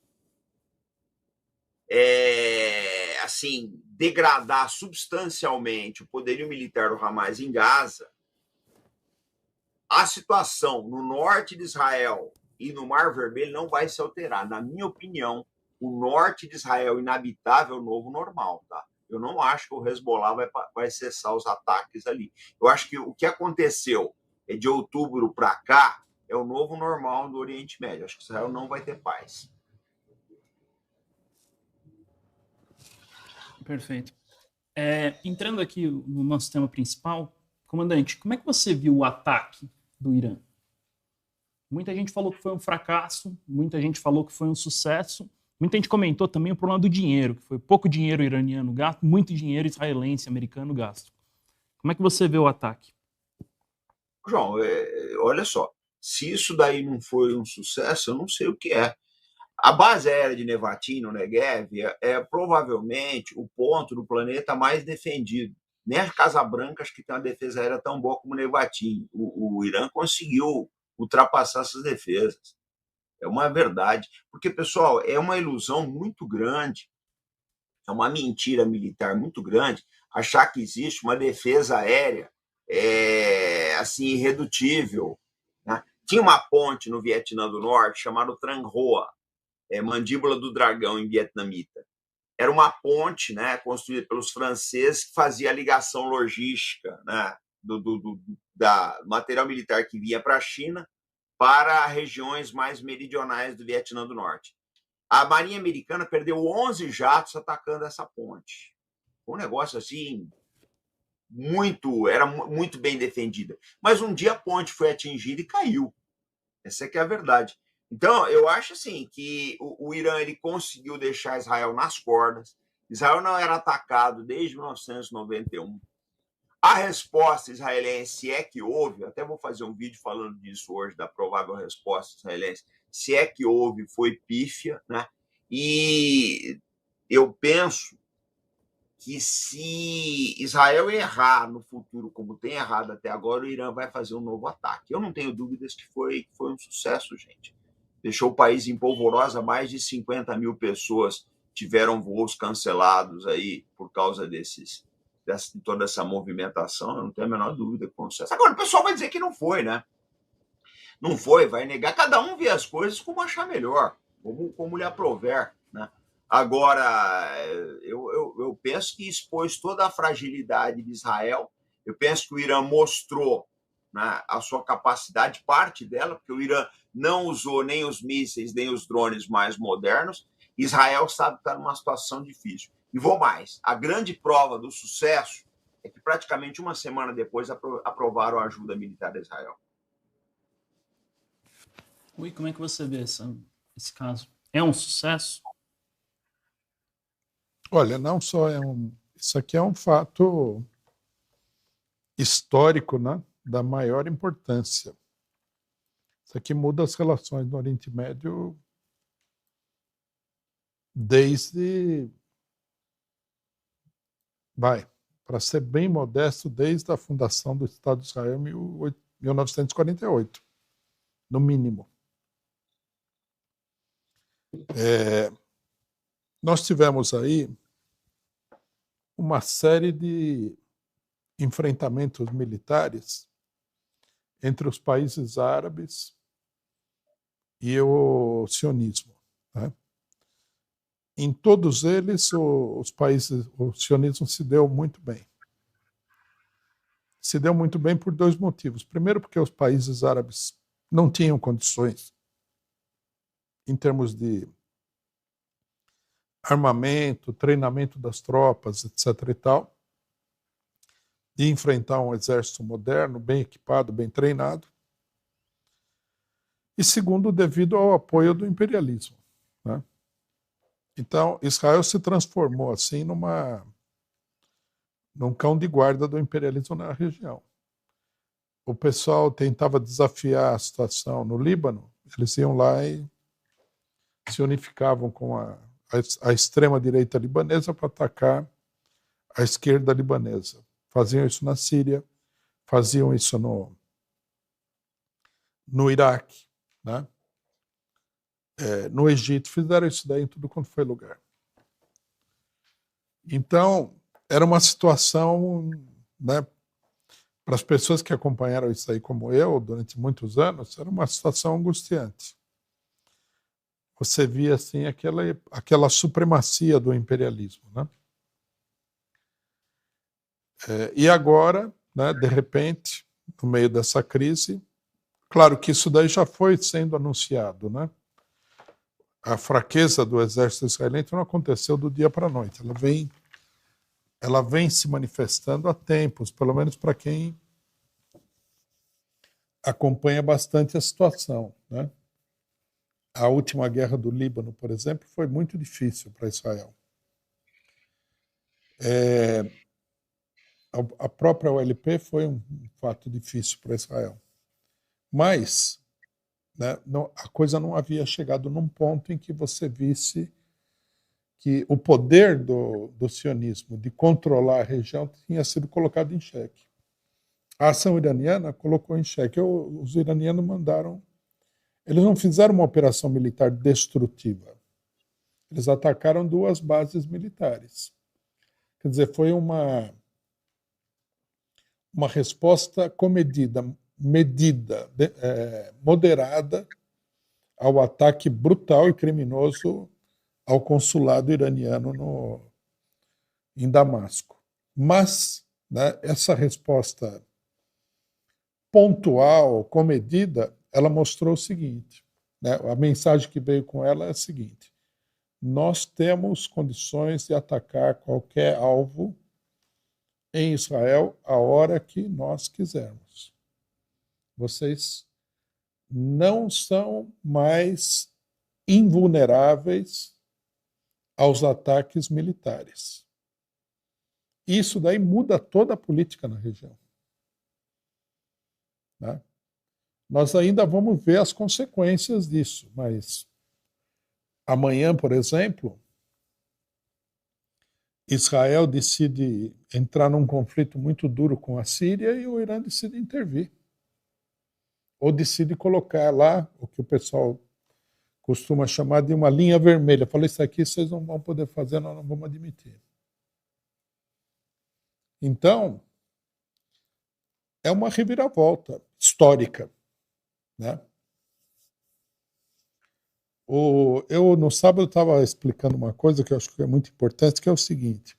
assim, degradar substancialmente o poderio militar do Hamas em Gaza, a situação no norte de Israel e no Mar Vermelho não vai se alterar. Na minha opinião, o norte de Israel inabitável é o novo normal, tá? Eu não acho que o Hezbollah vai cessar os ataques ali. Eu acho que o que aconteceu de outubro para cá é o novo normal do Oriente Médio. Acho que Israel não vai ter paz. Perfeito. Entrando aqui no nosso tema principal, comandante, como é que você viu o ataque do Irã? Muita gente falou que foi um fracasso, muita gente falou que foi um sucesso, muita gente comentou também o problema do dinheiro, que foi pouco dinheiro iraniano gasto, muito dinheiro israelense, americano gasto. Como é que você vê o ataque? João, olha só, se isso daí não foi um sucesso, eu não sei o que é. A base aérea de Nevatim, no Negev, é provavelmente o ponto do planeta mais defendido. Nem a Casa Branca acho que tem uma defesa aérea tão boa como Nevatim. O Irã conseguiu ultrapassar essas defesas. É uma verdade. Porque, pessoal, é uma ilusão muito grande, é uma mentira militar muito grande achar que existe uma defesa aérea assim, irredutível. Né? Tinha uma ponte no Vietnã do Norte chamada Trang Hoa, mandíbula do dragão em vietnamita. era uma ponte, né, construída pelos franceses que fazia a ligação logística, né, da material militar que vinha para a China para regiões mais meridionais do Vietnã do Norte. A Marinha Americana perdeu 11 jatos atacando essa ponte. Um negócio assim, era muito bem defendida. Mas um dia a ponte foi atingida e caiu. Essa é que é a verdade. Então, eu acho assim que o Irã ele conseguiu deixar Israel nas cordas. Israel não era atacado desde 1991. A resposta israelense, se é que houve, até vou fazer um vídeo falando disso hoje, da provável resposta israelense, se é que houve, foi pífia, né? E eu penso que se Israel errar no futuro, como tem errado até agora, o Irã vai fazer um novo ataque. Eu não tenho dúvidas que foi um sucesso, gente. Deixou o país em polvorosa, mais de 50 mil pessoas tiveram voos cancelados aí por causa de toda essa movimentação. Eu não tenho a menor dúvida que foi um sucesso. Agora, o pessoal vai dizer que não foi, né? Não foi, vai negar. Cada um vê as coisas como achar melhor, como lhe aprover, né? Agora, eu penso que expôs toda a fragilidade de Israel. Eu penso que o Irã mostrou, né, a sua capacidade, parte dela, porque o Irã não usou nem os mísseis, nem os drones mais modernos. Israel sabe que está numa situação difícil. E vou mais, a grande prova do sucesso é que praticamente uma semana depois aprovaram a ajuda militar a Israel. Ui, como é que você vê esse caso? É um sucesso? Olha, não só isso aqui é um fato histórico, né, da maior importância. Isso aqui muda as relações no Oriente Médio para ser bem modesto, desde a fundação do Estado de Israel em 1948, no mínimo. Nós tivemos aí uma série de enfrentamentos militares entre os países árabes e o sionismo, né? Em todos eles, o sionismo se deu muito bem. Se deu muito bem por dois motivos. Primeiro, porque os países árabes não tinham condições, em termos de armamento, treinamento das tropas, etc. e tal, de enfrentar um exército moderno, bem equipado, bem treinado. E segundo, devido ao apoio do imperialismo, né? Então, Israel se transformou assim num cão de guarda do imperialismo na região. O pessoal tentava desafiar a situação no Líbano, eles iam lá e se unificavam com a extrema-direita libanesa para atacar a esquerda libanesa. Faziam isso na Síria, faziam isso no Iraque, né? No Egito, fizeram isso daí em tudo quanto foi lugar. Então, era uma situação, né, para as pessoas que acompanharam isso aí como eu, durante muitos anos, era uma situação angustiante. Você via assim aquela supremacia do imperialismo, né? E agora, né, de repente, no meio dessa crise, claro que isso daí já foi sendo anunciado, né? A fraqueza do exército israelense não aconteceu do dia para a noite. Ela vem se manifestando há tempos, pelo menos para quem acompanha bastante a situação, né? A última guerra do Líbano, por exemplo, foi muito difícil para Israel. A própria OLP foi um fato difícil para Israel. Mas, né, a coisa não havia chegado num ponto em que você visse que o poder do sionismo de controlar a região tinha sido colocado em xeque. A ação iraniana colocou em xeque. Os iranianos mandaram... Eles não fizeram uma operação militar destrutiva. Eles atacaram 2 bases militares. Quer dizer, foi uma resposta comedida, moderada ao ataque brutal e criminoso ao consulado iraniano em Damasco. Mas, né, essa resposta pontual, comedida, ela mostrou o seguinte, né, a mensagem que veio com ela é a seguinte: nós temos condições de atacar qualquer alvo em Israel a hora que nós quisermos. Vocês não são mais invulneráveis aos ataques militares. Isso daí muda toda a política na região. Né? Nós ainda vamos ver as consequências disso, mas amanhã, por exemplo, Israel decide entrar num conflito muito duro com a Síria e o Irã decide intervir. Ou decide colocar lá o que o pessoal costuma chamar de uma linha vermelha. Falei, isso aqui vocês não vão poder fazer, nós não vamos admitir. Então, é uma reviravolta histórica. Né? Eu, no sábado, estava explicando uma coisa que eu acho que é muito importante, que é o seguinte.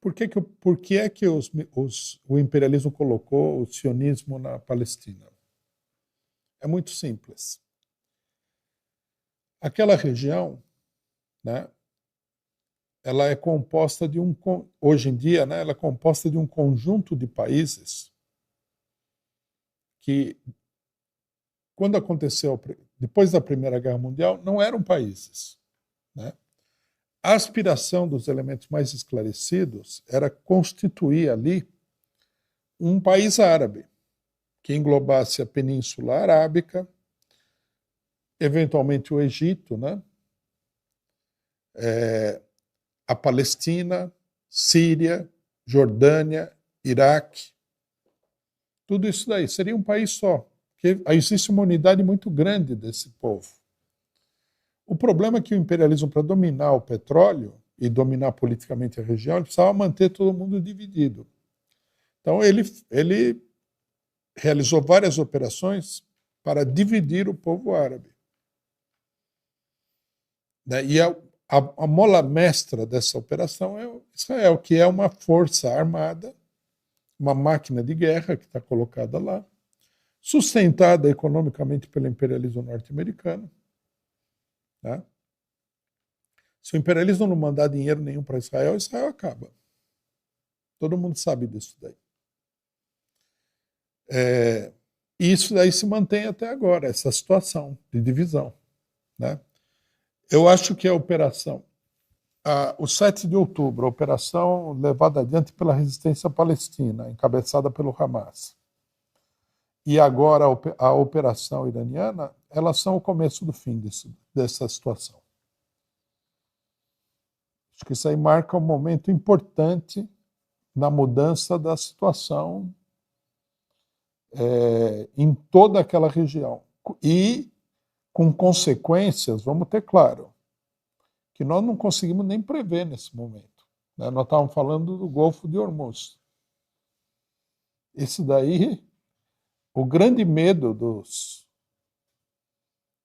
Por que é que o imperialismo colocou o sionismo na Palestina? É muito simples. Aquela região, né, ela é composta de hoje em dia, né, ela é composta de um conjunto de países que, quando aconteceu, depois da Primeira Guerra Mundial, não eram países. Né? A aspiração dos elementos mais esclarecidos era constituir ali um país árabe, que englobasse a Península Arábica, eventualmente o Egito, né? A Palestina, Síria, Jordânia, Iraque. Tudo isso daí seria um país só, porque existe uma unidade muito grande desse povo. O problema é que o imperialismo, para dominar o petróleo e dominar politicamente a região, ele precisava manter todo mundo dividido. Então ele realizou várias operações para dividir o povo árabe. E a mola mestra dessa operação é Israel, que é uma força armada, uma máquina de guerra que está colocada lá, sustentada economicamente pelo imperialismo norte-americano. Né? Se o imperialismo não mandar dinheiro nenhum para Israel, Israel acaba. Todo mundo sabe disso daí. E isso daí se mantém até agora, essa situação de divisão. Né? Eu acho que a operação, o 7 de outubro, a operação levada adiante pela resistência palestina, encabeçada pelo Hamas, e agora a operação iraniana, elas são o começo do fim dessa situação. Acho que isso aí marca um momento importante na mudança da situação em toda aquela região. E com consequências, vamos ter claro, que nós não conseguimos nem prever nesse momento. Né? Nós estávamos falando do Golfo de Hormuz. Esse daí, o grande medo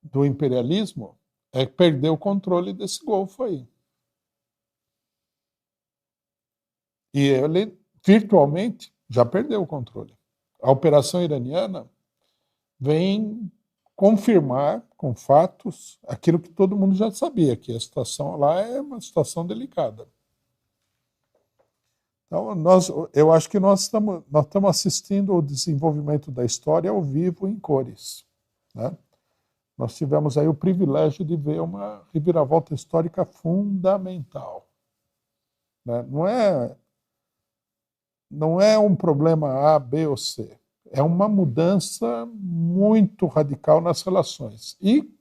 do imperialismo é perder o controle desse Golfo aí. E ele, virtualmente, já perdeu o controle. A operação iraniana vem confirmar com fatos aquilo que todo mundo já sabia, que a situação lá é uma situação delicada. Então, eu acho que nós estamos assistindo o desenvolvimento da história ao vivo em cores. Né? Nós tivemos aí o privilégio de ver uma reviravolta histórica fundamental. Né? Não é um problema A, B ou C. É uma mudança muito radical nas relações. E,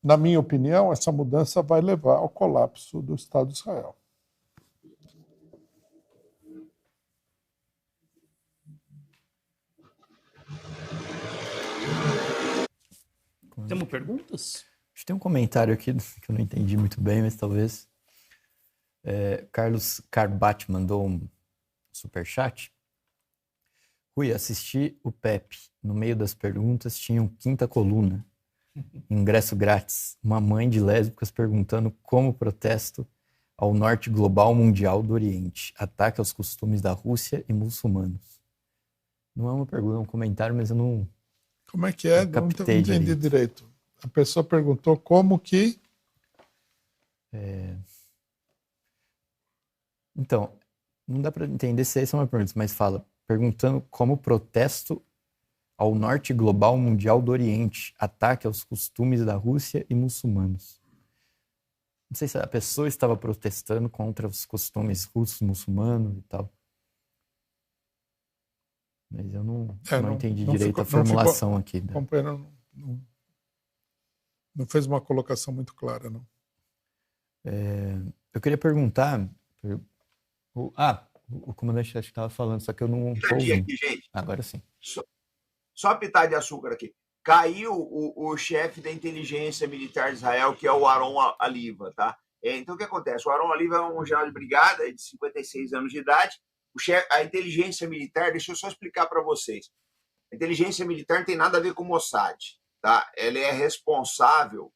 na minha opinião, essa mudança vai levar ao colapso do Estado de Israel. Temos perguntas? Tem um comentário aqui que eu não entendi muito bem, mas talvez. Carlos Carbati mandou um superchat. Rui, assisti o Pepe. No meio das perguntas tinha um quinta coluna. Ingresso grátis. Uma mãe de lésbicas perguntando como protesto ao norte global mundial do Oriente. Ataque aos costumes da Rússia e muçulmanos. Não é uma pergunta, é um comentário, mas eu não... Como é que é? Não entendi direito. A pessoa perguntou como que... Então, não dá para entender se essa é uma pergunta, mas fala, perguntando como protesto ao norte global mundial do Oriente, ataque aos costumes da Rússia e muçulmanos. Não sei se a pessoa estava protestando contra os costumes russos, muçulmanos e tal. Mas eu não entendi direito a formulação aqui. Companheiro, não fez uma colocação muito clara, não. Eu queria perguntar... o comandante acho que estava falando, só que eu não estou ouvindo. Aqui, gente. Agora sim. Só pitar de açúcar aqui. Caiu o chefe da inteligência militar de Israel, que é o Aron Aliva, tá? Então, o que acontece? O Aron Aliva é um general de brigada de 56 anos de idade. A inteligência militar, deixa eu só explicar para vocês. A inteligência militar não tem nada a ver com o Mossad, tá? Ela é responsável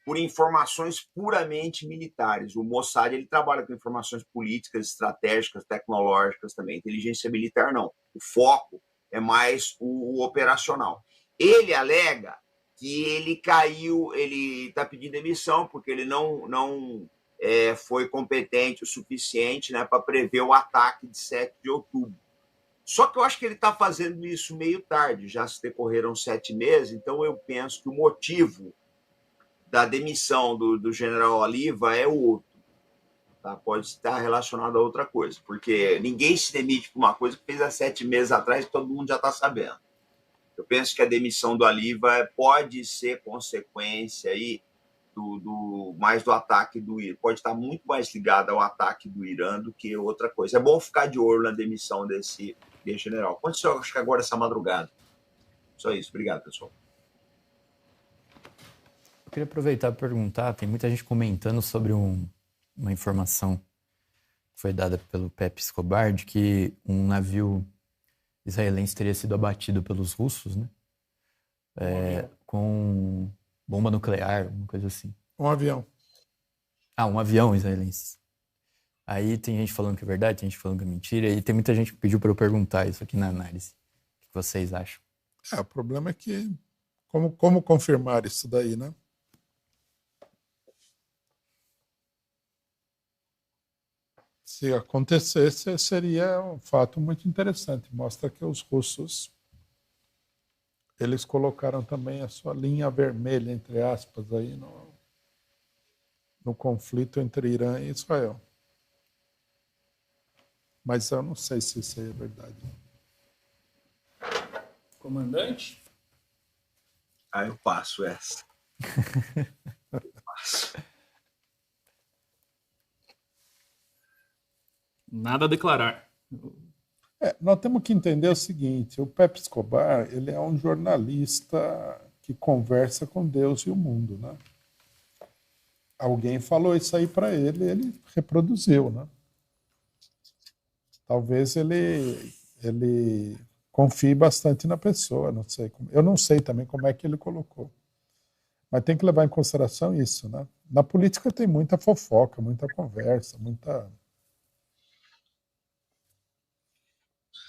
por informações puramente militares. O Mossad ele trabalha com informações políticas, estratégicas, tecnológicas também. A inteligência militar não. O foco é mais o operacional. Ele alega que ele caiu, ele está pedindo demissão porque ele não foi competente o suficiente, né, para prever o ataque de 7 de outubro. Só que eu acho que ele está fazendo isso meio tarde, já se decorreram 7 meses, então eu penso que o motivo da demissão do general Aliva é outro. Tá? Pode estar relacionado a outra coisa, porque ninguém se demite por uma coisa que fez há 7 meses atrás e todo mundo já está sabendo. Eu penso que a demissão do Aliva pode ser consequência aí mais do ataque do Irã. Pode estar muito mais ligada ao ataque do Irã do que outra coisa. É bom ficar de olho na demissão desse general. Aconteceu, acho que agora essa madrugada. Só isso. Obrigado, pessoal. Eu queria aproveitar para perguntar, tem muita gente comentando sobre uma informação que foi dada pelo Pepe Escobar de que um navio israelense teria sido abatido pelos russos, né? Com bomba nuclear, uma coisa assim. Um avião. Um avião israelense. Aí tem gente falando que é verdade, tem gente falando que é mentira, e tem muita gente que pediu para eu perguntar isso aqui na análise. O que vocês acham? O problema é que como confirmar isso daí, né? Se acontecesse, seria um fato muito interessante. Mostra que os russos, eles colocaram também a sua linha vermelha, entre aspas, aí no conflito entre Irã e Israel. Mas eu não sei se isso aí é verdade. Comandante? Eu passo essa. Nada a declarar. Nós temos que entender o seguinte, o Pepe Escobar, ele é um jornalista que conversa com Deus e o mundo, né? Alguém falou isso aí para ele, ele reproduziu, né? Talvez ele confie bastante na pessoa, não sei eu não sei também como é que ele colocou. Mas tem que levar em consideração isso, né? Na política tem muita fofoca, muita conversa,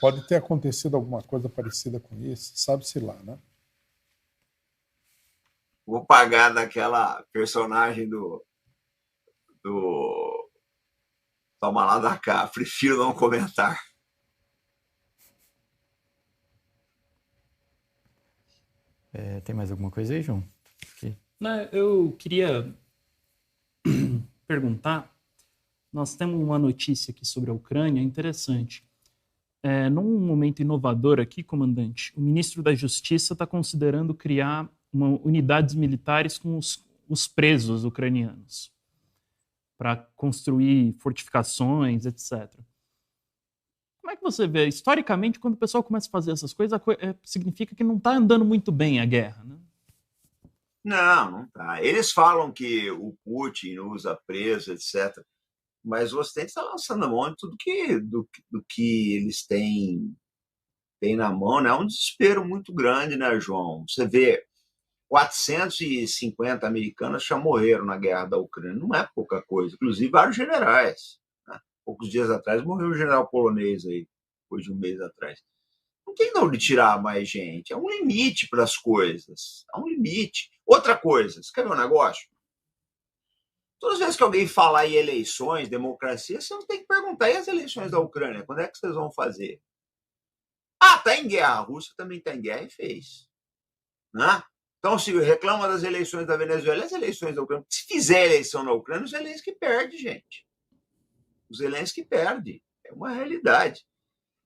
Pode ter acontecido alguma coisa parecida com isso, sabe-se lá, né? Vou pagar daquela personagem do Toma lá da cá, prefiro não comentar. Tem mais alguma coisa aí, João? Eu queria perguntar, nós temos uma notícia aqui sobre a Ucrânia interessante. Num momento inovador aqui, comandante, o ministro da Justiça está considerando criar unidades militares com os presos ucranianos para construir fortificações, etc. Como é que você vê? Historicamente, quando o pessoal começa a fazer essas coisas, significa que não está andando muito bem a guerra, né? Não tá. Eles falam que o Putin usa preso, etc. Mas o Ocidente está lançando a mão de tudo do que eles têm na mão, né? É um desespero muito grande, né, João? Você vê, 450 americanos já morreram na guerra da Ucrânia. Não é pouca coisa. Inclusive, vários generais. Né? Poucos dias atrás morreu um general polonês aí, depois de um mês atrás. Não tem de onde tirar mais gente. É um limite para as coisas. É um limite. Outra coisa, você quer ver um negócio? Todas as vezes que alguém falar em eleições, democracia, você não tem que perguntar, e as eleições da Ucrânia? Quando é que vocês vão fazer? Ah, está em guerra. A Rússia também está em guerra e fez. Né? Então, se reclama das eleições da Venezuela, as eleições da Ucrânia. Se fizer eleição na Ucrânia, o Zelensky perde, gente. O Zelensky perde. É uma realidade.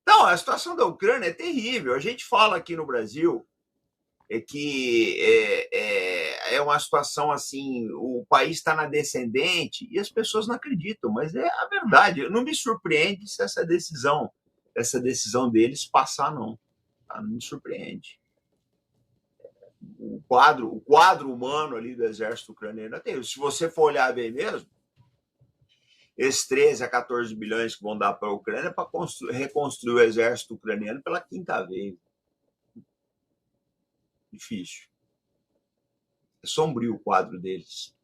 Então, a situação da Ucrânia é terrível. A gente fala aqui no Brasil que é uma situação assim, o país está na descendente e as pessoas não acreditam, mas é a verdade. Não me surpreende se essa decisão deles passar, não. Tá? Não me surpreende. O quadro humano ali do exército ucraniano tem. Se você for olhar bem mesmo, esses 13 a 14 bilhões que vão dar para a Ucrânia para reconstruir o exército ucraniano pela 5ª vez. Difícil. É sombrio o quadro deles.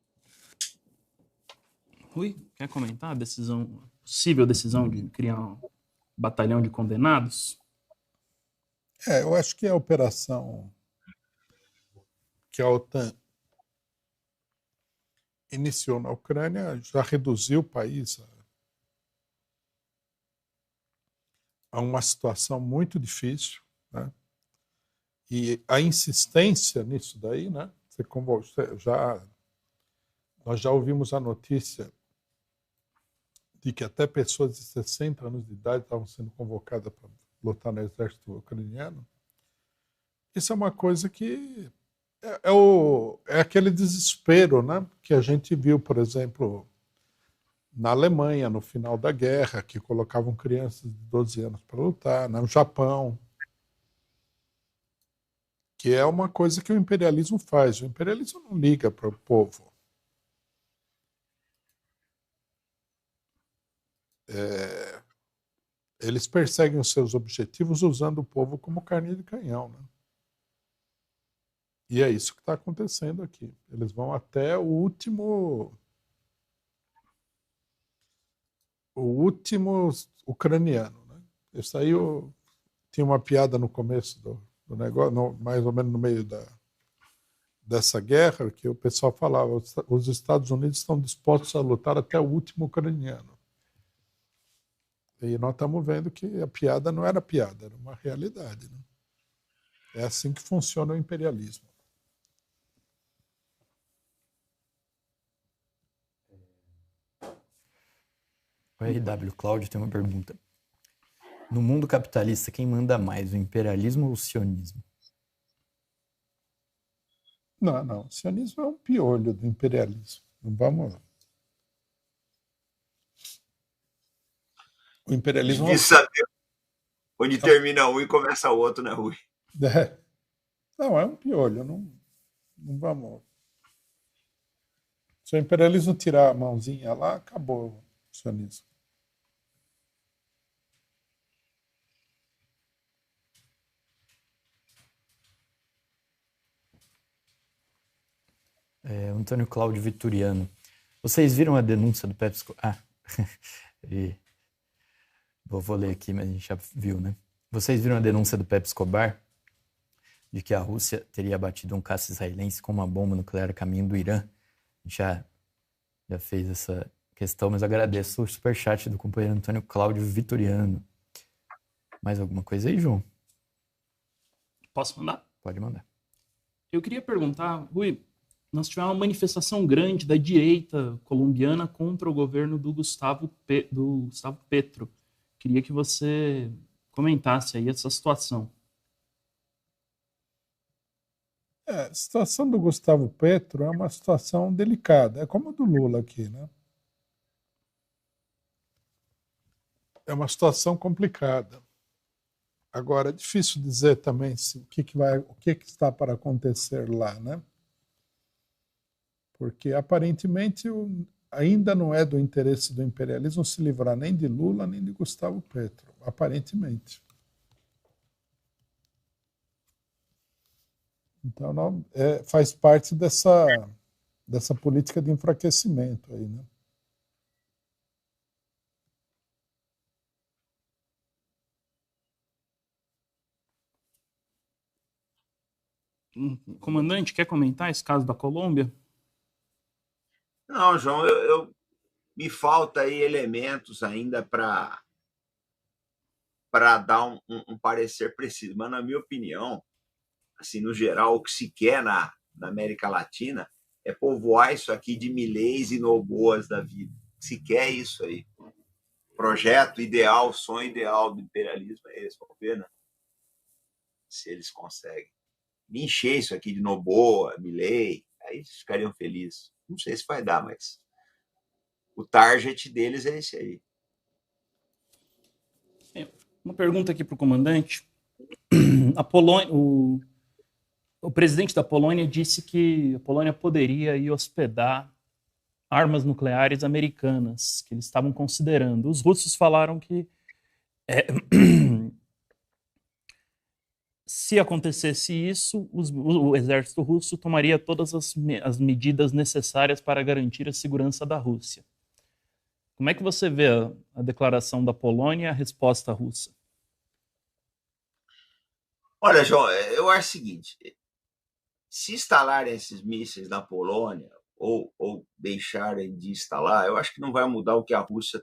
Rui, quer comentar a possível decisão de criar um batalhão de condenados? Eu acho que a operação que a OTAN iniciou na Ucrânia já reduziu o país a uma situação muito difícil, né? E a insistência nisso daí, né? Nós já ouvimos a notícia de que até pessoas de 60 anos de idade estavam sendo convocadas para lutar no exército ucraniano. Isso é uma coisa que é aquele desespero, né? Que a gente viu, por exemplo, na Alemanha, no final da guerra, que colocavam crianças de 12 anos para lutar, no Japão, que é uma coisa que o imperialismo faz. O imperialismo não liga para o povo. Eles perseguem os seus objetivos usando o povo como carne de canhão, né? E é isso que está acontecendo aqui. Eles vão até o último ucraniano, né? Isso aí tinha uma piada no começo do negócio, mais ou menos no meio dessa guerra, que o pessoal falava: os Estados Unidos estão dispostos a lutar até o último ucraniano. E nós estamos vendo que a piada não era piada, era uma realidade, né? É assim que funciona o imperialismo. O RW Cláudio tem uma pergunta. No mundo capitalista, quem manda mais, o imperialismo ou o sionismo? Não. O sionismo é um piolho do imperialismo. Não vamos... O imperialismo... De saber onde termina um e começa o outro, né, Rui? Não, é um piolho. Não vamos... Se o imperialismo tirar a mãozinha lá, acabou o sionismo. Antônio Cláudio Vitoriano. Vocês viram a denúncia do Pepe Escobar? Vou ler aqui, mas a gente já viu, né? Vocês viram a denúncia do Pepe Escobar de que a Rússia teria abatido um caça israelense com uma bomba nuclear a caminho do Irã? A gente já fez essa questão, mas agradeço o superchat do companheiro Antônio Cláudio Vitoriano. Mais alguma coisa aí, João? Posso mandar? Pode mandar. Eu queria perguntar, Rui, nós tivemos uma manifestação grande da direita colombiana contra o governo do Gustavo Petro. Queria que você comentasse aí essa situação. A situação do Gustavo Petro é uma situação delicada. É como a do Lula aqui, né? É uma situação complicada. Agora, é difícil dizer também o que está para acontecer lá, né? Porque, aparentemente, ainda não é do interesse do imperialismo se livrar nem de Lula, nem de Gustavo Petro. Aparentemente. Então, faz parte dessa política de enfraquecimento aí, né? Comandante, quer comentar esse caso da Colômbia? Não, João, me falta aí elementos ainda para dar um parecer preciso. Mas, na minha opinião, assim, no geral, o que se quer na América Latina é povoar isso aqui de Mileis e Noboas da vida. Se quer isso aí. Projeto ideal, sonho ideal do imperialismo é esse. Vamos ver, né? Se eles conseguem. Me encher isso aqui de Noboa, Milei, aí eles ficariam felizes. Não sei se vai dar, mas o target deles é esse aí. Uma pergunta aqui para o comandante. A Polônia, o presidente da Polônia disse que a Polônia poderia ir hospedar armas nucleares americanas, que eles estavam considerando. Os russos falaram que se acontecesse isso, o exército russo tomaria todas as medidas necessárias para garantir a segurança da Rússia. Como é que você vê a declaração da Polônia e a resposta russa? Olha, João, eu acho o seguinte: se instalarem esses mísseis na Polônia ou deixarem de instalar, eu acho que não vai mudar o que a Rússia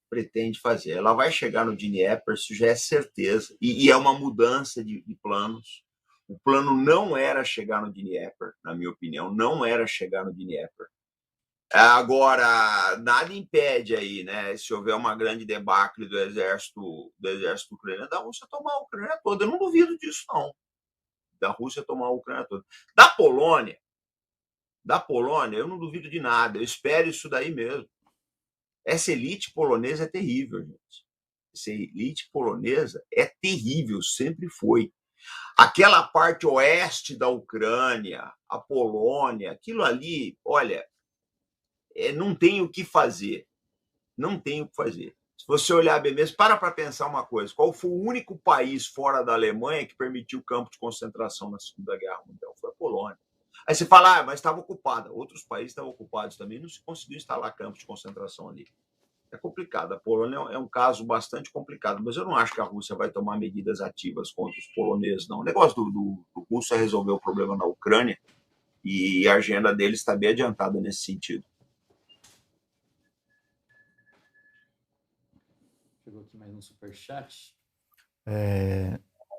pretende fazer. Ela vai chegar no Dnieper, isso já é certeza, e é uma mudança de planos. O plano não era chegar no Dnieper, na minha opinião, não era chegar no Dnieper. Agora, nada impede aí, né, se houver uma grande debacle do exército ucraniano, da Rússia tomar a Ucrânia toda. Eu não duvido disso, não. Da Rússia tomar a Ucrânia toda. Da Polônia, eu não duvido de nada. Eu espero isso daí mesmo. Essa elite polonesa é terrível, gente. Essa elite polonesa é terrível, sempre foi. Aquela parte oeste da Ucrânia, a Polônia, aquilo ali, olha, não tem o que fazer. Não tem o que fazer. Se você olhar bem mesmo, para pensar uma coisa: qual foi o único país fora da Alemanha que permitiu campo de concentração na Segunda Guerra Mundial? Foi a Polônia. Aí você fala, mas estava ocupada. Outros países estavam ocupados também, não se conseguiu instalar campos de concentração ali. É complicado. A Polônia é um caso bastante complicado, mas eu não acho que a Rússia vai tomar medidas ativas contra os poloneses, não. O negócio do russo é resolver o problema na Ucrânia, e a agenda deles está bem adiantada nesse sentido. Chegou aqui mais um superchat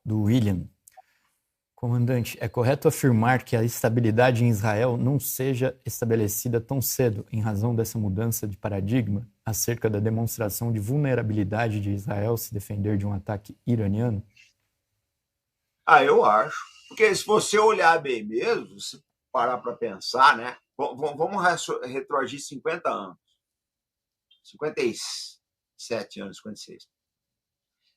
do William. Comandante, é correto afirmar que a estabilidade em Israel não seja estabelecida tão cedo em razão dessa mudança de paradigma acerca da demonstração de vulnerabilidade de Israel se defender de um ataque iraniano? Eu acho. Porque se você olhar bem mesmo, se parar para pensar, né? Vamos retroagir 50 anos. 57 anos, 56.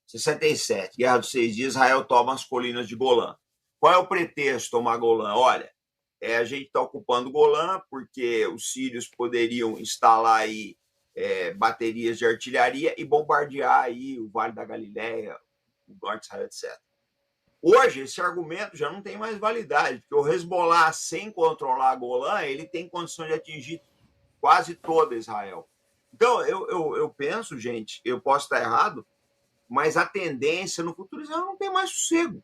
67, Guerra dos 6 Dias, Israel toma as colinas de Golã. Qual é o pretexto de tomar Golã? Olha, a gente está ocupando Golã porque os sírios poderiam instalar aí baterias de artilharia e bombardear aí o Vale da Galileia, o norte de Israel, etc. Hoje, esse argumento já não tem mais validade, porque o Hezbollah, sem controlar Golã, ele tem condições de atingir quase toda Israel. Então, eu penso, gente, eu posso estar errado, mas a tendência no futuro, Israel não tem mais sossego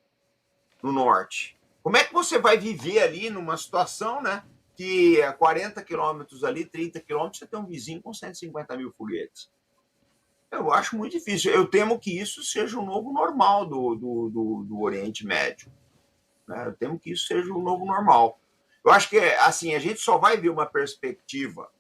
no norte. Como é que você vai viver ali numa situação, né, que a 40 quilômetros ali, 30 quilômetros, você tem um vizinho com 150 mil foguetes? Eu acho muito difícil. Eu temo que isso seja o novo normal do Oriente Médio. Né? Eu temo que isso seja o novo normal. Eu acho que, assim, a gente só vai ver uma perspectiva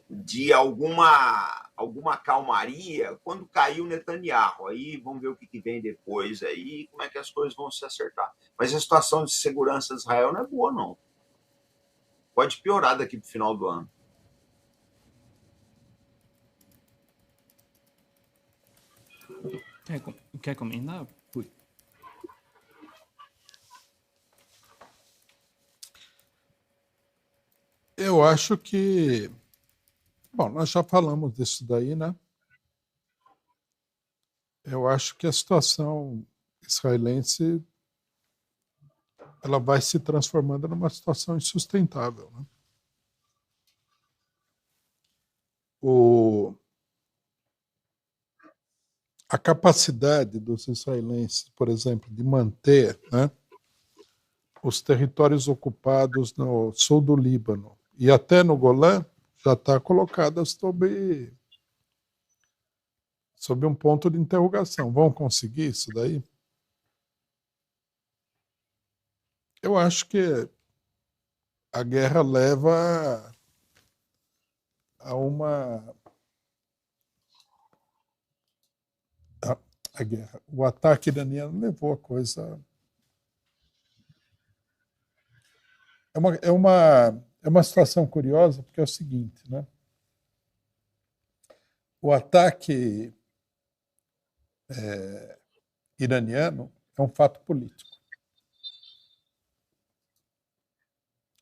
de alguma calmaria quando caiu Netanyahu. Aí vamos ver o que vem depois aí, como é que as coisas vão se acertar. Mas a situação de segurança de Israel não é boa, não. Pode piorar daqui para o final do ano. Quer comentar? Eu acho que... Bom, nós já falamos disso daí, né? Eu acho que a situação israelense ela vai se transformando numa situação insustentável, né? A capacidade dos israelenses, por exemplo, de manter, né, os territórios ocupados no sul do Líbano e até no Golã já está colocada sob um ponto de interrogação. Vão conseguir isso daí? Eu acho que a guerra leva a uma... A guerra. O ataque iraniano levou a coisa... É uma situação curiosa, porque é o seguinte, né? O ataque iraniano é um fato político.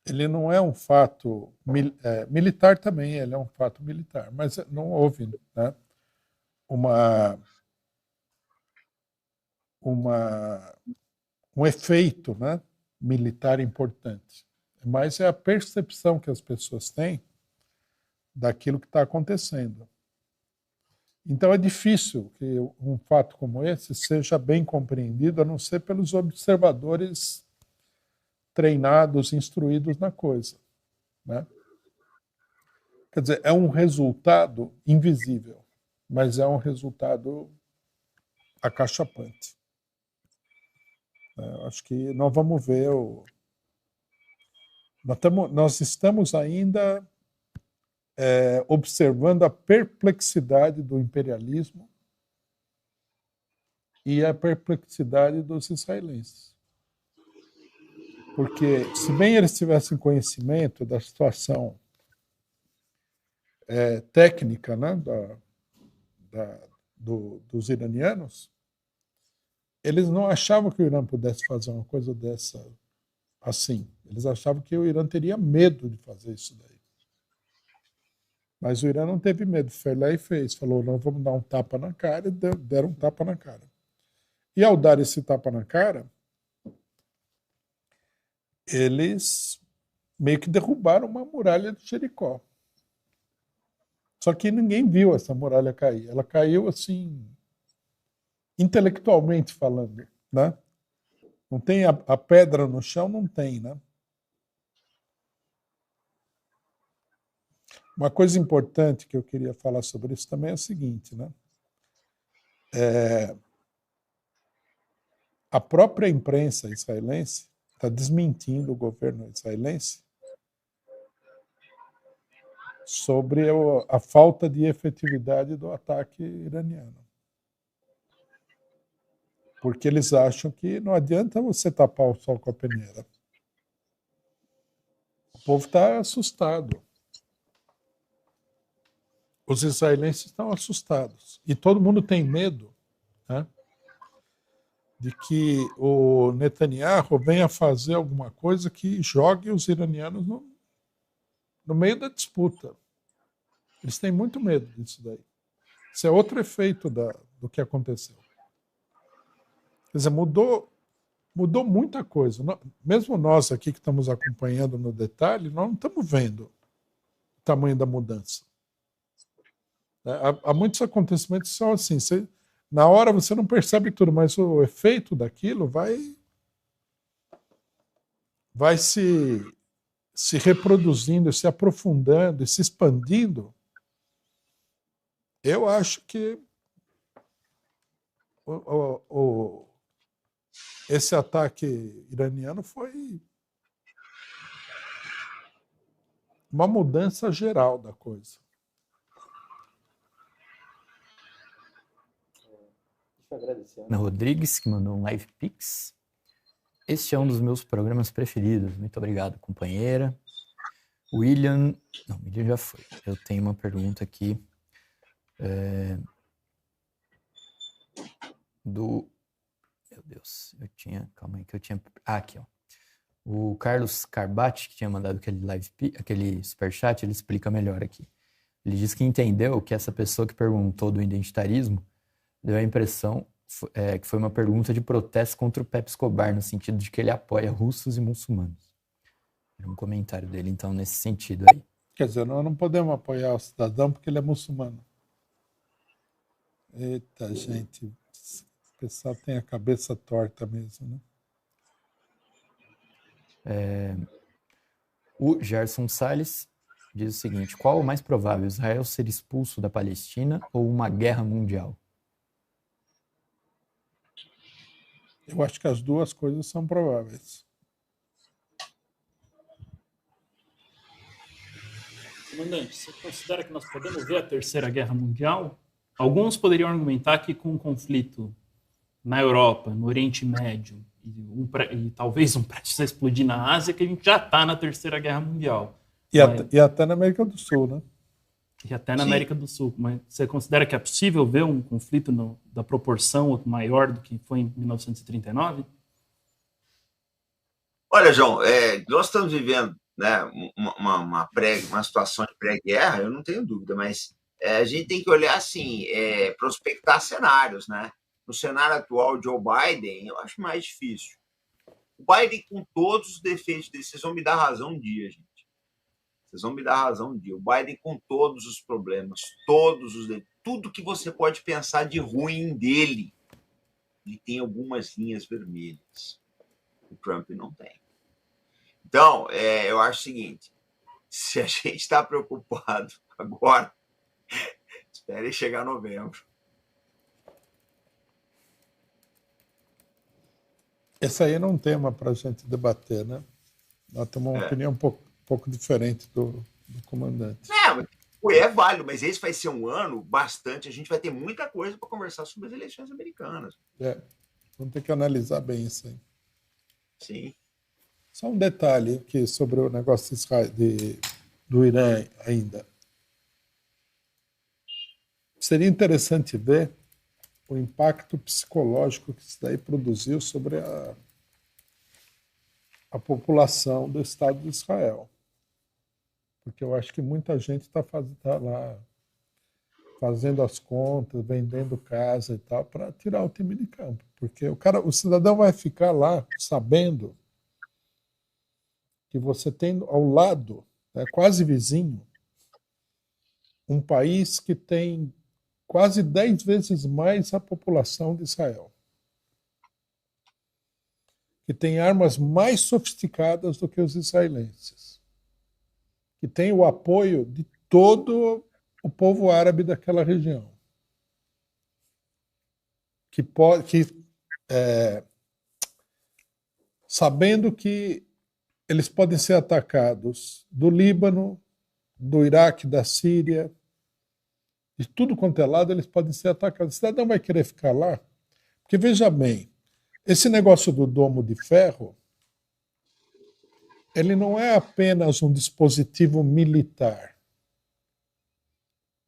Ele não é um fato militar também, ele é um fato militar, mas não houve, né, um efeito, né, militar importante. Mas é a percepção que as pessoas têm daquilo que está acontecendo. Então é difícil que um fato como esse seja bem compreendido, a não ser pelos observadores treinados, instruídos na coisa, né? Quer dizer, é um resultado invisível, mas é um resultado acachapante. Acho que nós vamos ver nós estamos ainda observando a perplexidade do imperialismo e a perplexidade dos israelenses. Porque, se bem eles tivessem conhecimento da situação técnica, né, dos iranianos, eles não achavam que o Irã pudesse fazer uma coisa dessa assim. Eles achavam que o Irã teria medo de fazer isso daí. Mas o Irã não teve medo, foi lá e fez. Falou, não, vamos dar um tapa na cara, e deram um tapa na cara. E ao dar esse tapa na cara, eles meio que derrubaram uma muralha de Jericó. Só que ninguém viu essa muralha cair. Ela caiu assim, intelectualmente falando, né? Não tem a pedra no chão, não tem, né? Uma coisa importante que eu queria falar sobre isso também é o seguinte, né? A própria imprensa israelense está desmentindo o governo israelense sobre a falta de efetividade do ataque iraniano. Porque eles acham que não adianta você tapar o sol com a peneira. O povo está assustado. Os israelenses estão assustados. E todo mundo tem medo, né, de que o Netanyahu venha fazer alguma coisa que jogue os iranianos no meio da disputa. Eles têm muito medo disso daí. Isso é outro efeito do que aconteceu. Quer dizer, mudou muita coisa. Mesmo nós aqui que estamos acompanhando no detalhe, nós não estamos vendo o tamanho da mudança. Há muitos acontecimentos que são assim. Na hora você não percebe tudo, mas o efeito daquilo vai se reproduzindo, se aprofundando e se expandindo. Eu acho que esse ataque iraniano foi uma mudança geral da coisa. Deixa eu agradecer a Ana Rodrigues, que mandou um live pix. Este é um dos meus programas preferidos. Muito obrigado, companheira. William já foi. Eu tenho uma pergunta aqui do... Meu Deus, calma aí que eu tinha... aqui, ó. O Carlos Carbati, que tinha mandado aquele superchat, ele explica melhor aqui. Ele diz que entendeu que essa pessoa que perguntou do identitarismo deu a impressão que foi uma pergunta de protesto contra o Pepe Escobar, no sentido de que ele apoia russos e muçulmanos. Era um comentário dele, então, nesse sentido aí. Quer dizer, nós não podemos apoiar o cidadão porque ele é muçulmano. Eita, gente, o pessoal tem a cabeça torta mesmo, né? O Gerson Salles diz o seguinte: qual o mais provável, Israel ser expulso da Palestina ou uma guerra mundial? Eu acho que as duas coisas são prováveis. Comandante, você considera que nós podemos ver a Terceira Guerra Mundial? Alguns poderiam argumentar que com um conflito na Europa, no Oriente Médio, e talvez um prestes a explodir na Ásia, que a gente já está na Terceira Guerra Mundial. E até na América do Sul, né? E até na América do Sul. Mas você considera que é possível ver um conflito da proporção maior do que foi em 1939? Olha, João, nós estamos vivendo, né, uma situação de pré-guerra, eu não tenho dúvida, mas a gente tem que olhar assim, prospectar cenários, né? No cenário atual, Joe Biden, eu acho mais difícil. O Biden, com todos os defeitos dele, vocês vão me dar razão um dia, gente. Vocês vão me dar razão um dia. O Biden, com todos os problemas, tudo que você pode pensar de ruim dele, ele tem algumas linhas vermelhas. O Trump não tem. Então, eu acho o seguinte: se a gente está preocupado agora, espere chegar novembro. Esse aí não é um tema para a gente debater, né? Nós temos uma opinião um pouco diferente do comandante. É válido, mas esse vai ser um ano bastante. A gente vai ter muita coisa para conversar sobre as eleições americanas. Vamos ter que analisar bem isso aí. Sim. Só um detalhe aqui sobre o negócio do Irã ainda. Seria interessante ver o impacto psicológico que isso daí produziu sobre a população do Estado de Israel. Porque eu acho que muita gente está lá fazendo as contas, vendendo casa e tal, para tirar o time de campo. Porque o cidadão vai ficar lá sabendo que você tem ao lado, quase vizinho, um país que tem quase 10 vezes mais a população de Israel, que tem armas mais sofisticadas do que os israelenses, que tem o apoio de todo o povo árabe daquela região, sabendo que eles podem ser atacados do Líbano, do Iraque, da Síria, de tudo quanto é lado, eles podem ser atacados. O cidadão vai querer ficar lá? Porque, veja bem, esse negócio do domo de ferro, ele não é apenas um dispositivo militar.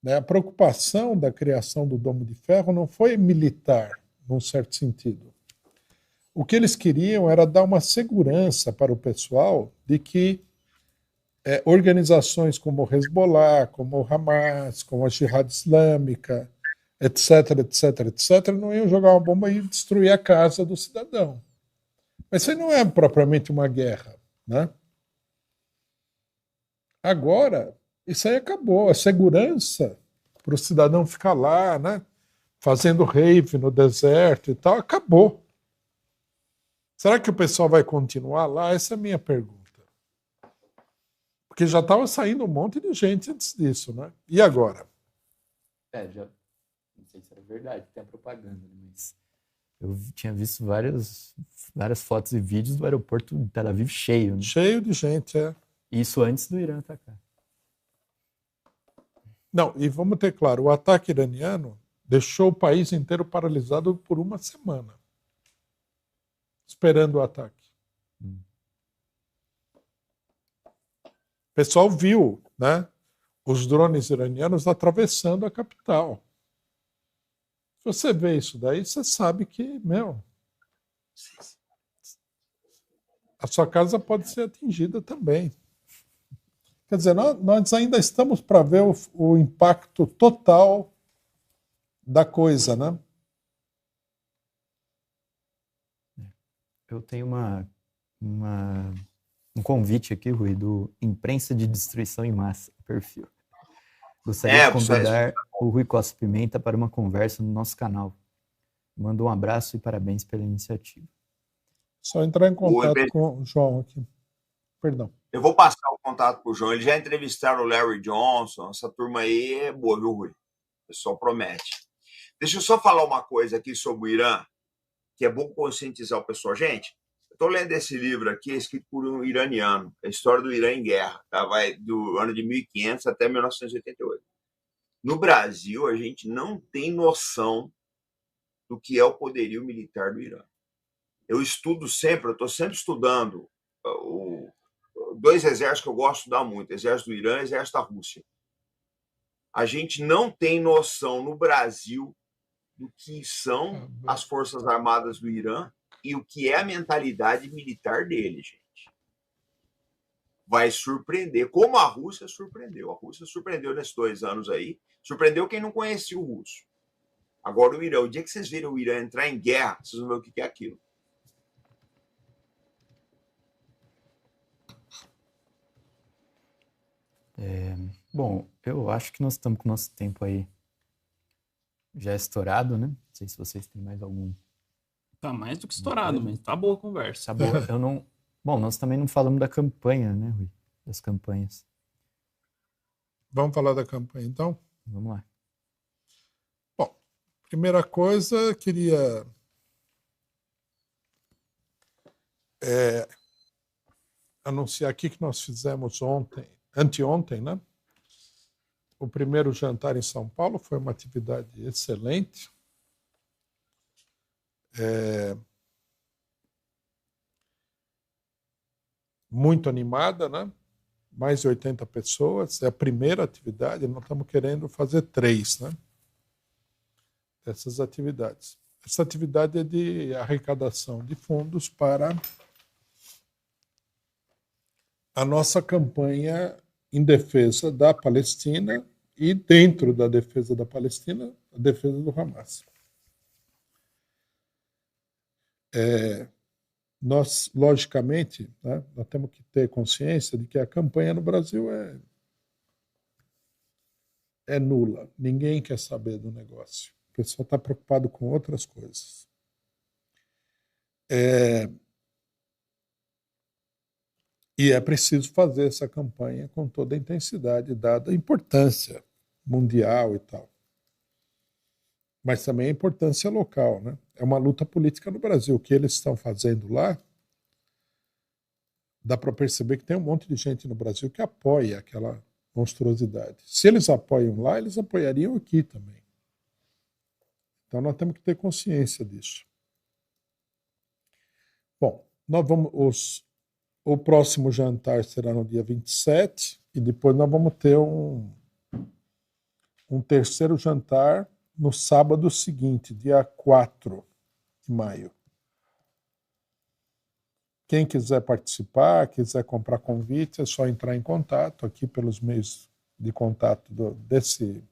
A preocupação da criação do domo de ferro não foi militar, num certo sentido. O que eles queriam era dar uma segurança para o pessoal de que organizações como o Hezbollah, como o Hamas, como a Jihad Islâmica, etc., etc., etc., não iam jogar uma bomba e destruir a casa do cidadão. Mas isso aí não é propriamente uma guerra, né? Agora, isso aí acabou. A segurança para o cidadão ficar lá, né, fazendo rave no deserto e tal, acabou. Será que o pessoal vai continuar lá? Essa é a minha pergunta. Porque já estava saindo um monte de gente antes disso, né? E agora? Não sei se era verdade, tem a propaganda, mas eu tinha visto várias fotos e vídeos do aeroporto de Tel Aviv cheio. Né? Cheio de gente, Isso antes do Irã atacar. Não, e vamos ter claro, o ataque iraniano deixou o país inteiro paralisado por uma semana, esperando o ataque. O pessoal viu, né, os drones iranianos atravessando a capital. Se você vê isso daí, você sabe que, a sua casa pode ser atingida também. Quer dizer, nós ainda estamos para ver o impacto total da coisa, né? eu tenho um convite aqui, Rui, do Imprensa de Destruição em Massa, perfil. Gostaria de convidar o Rui Costa Pimenta para uma conversa no nosso canal. Mando um abraço e parabéns pela iniciativa. Só entrar em contato com o João aqui. Perdão. Eu vou passar o contato para o João. Eles já entrevistaram o Larry Johnson. Essa turma aí é boa, viu, Rui? O pessoal promete. Deixa eu só falar uma coisa aqui sobre o Irã, que é bom conscientizar o pessoal. Gente, eu estou lendo esse livro aqui, escrito por um iraniano, a história do Irã em guerra, tá? Vai do ano de 1500 até 1988. No Brasil, a gente não tem noção do que é o poderio militar do Irã. Eu estudo sempre, eu estou sempre estudando dois exércitos que eu gosto de estudar muito, exército do Irã e exército da Rússia. A gente não tem noção no Brasil do que são as Forças Armadas do Irã e o que é a mentalidade militar dele, gente. Vai surpreender, como a Rússia surpreendeu. A Rússia surpreendeu nesses 2 anos aí, surpreendeu quem não conhecia o russo. Agora o Irã, o dia que vocês viram o Irã entrar em guerra, vocês vão ver o que é aquilo. Bom, eu acho que nós estamos com o nosso tempo aí já estourado, né? Não sei se vocês têm mais algum. Tá mais do que estourado, mas tá boa a conversa. Tá boa. Eu não. Bom, nós também não falamos da campanha, né, Rui? Das campanhas. Vamos falar da campanha, então? Vamos lá. Bom, primeira coisa, queria anunciar aqui que nós fizemos anteontem, né? O primeiro jantar em São Paulo foi uma atividade excelente. Muito animada, né? Mais de 80 pessoas. É a primeira atividade, nós estamos querendo fazer 3, né? Dessas atividades. Essa atividade é de arrecadação de fundos para a nossa campanha em defesa da Palestina e, dentro da defesa da Palestina, a defesa do Hamas. Nós, logicamente, né, nós temos que ter consciência de que a campanha no Brasil é nula. Ninguém quer saber do negócio. O pessoal está preocupado com outras coisas. E é preciso fazer essa campanha com toda a intensidade, dada a importância mundial e tal. Mas também a importância local, né? É uma luta política no Brasil. O que eles estão fazendo lá, dá para perceber que tem um monte de gente no Brasil que apoia aquela monstruosidade. Se eles apoiam lá, eles apoiariam aqui também. Então nós temos que ter consciência disso. Bom, nós vamos... O próximo jantar será no dia 27 e depois nós vamos ter um terceiro jantar no sábado seguinte, dia 4 de maio. Quem quiser participar, quiser comprar convite, é só entrar em contato aqui pelos meios de contato desse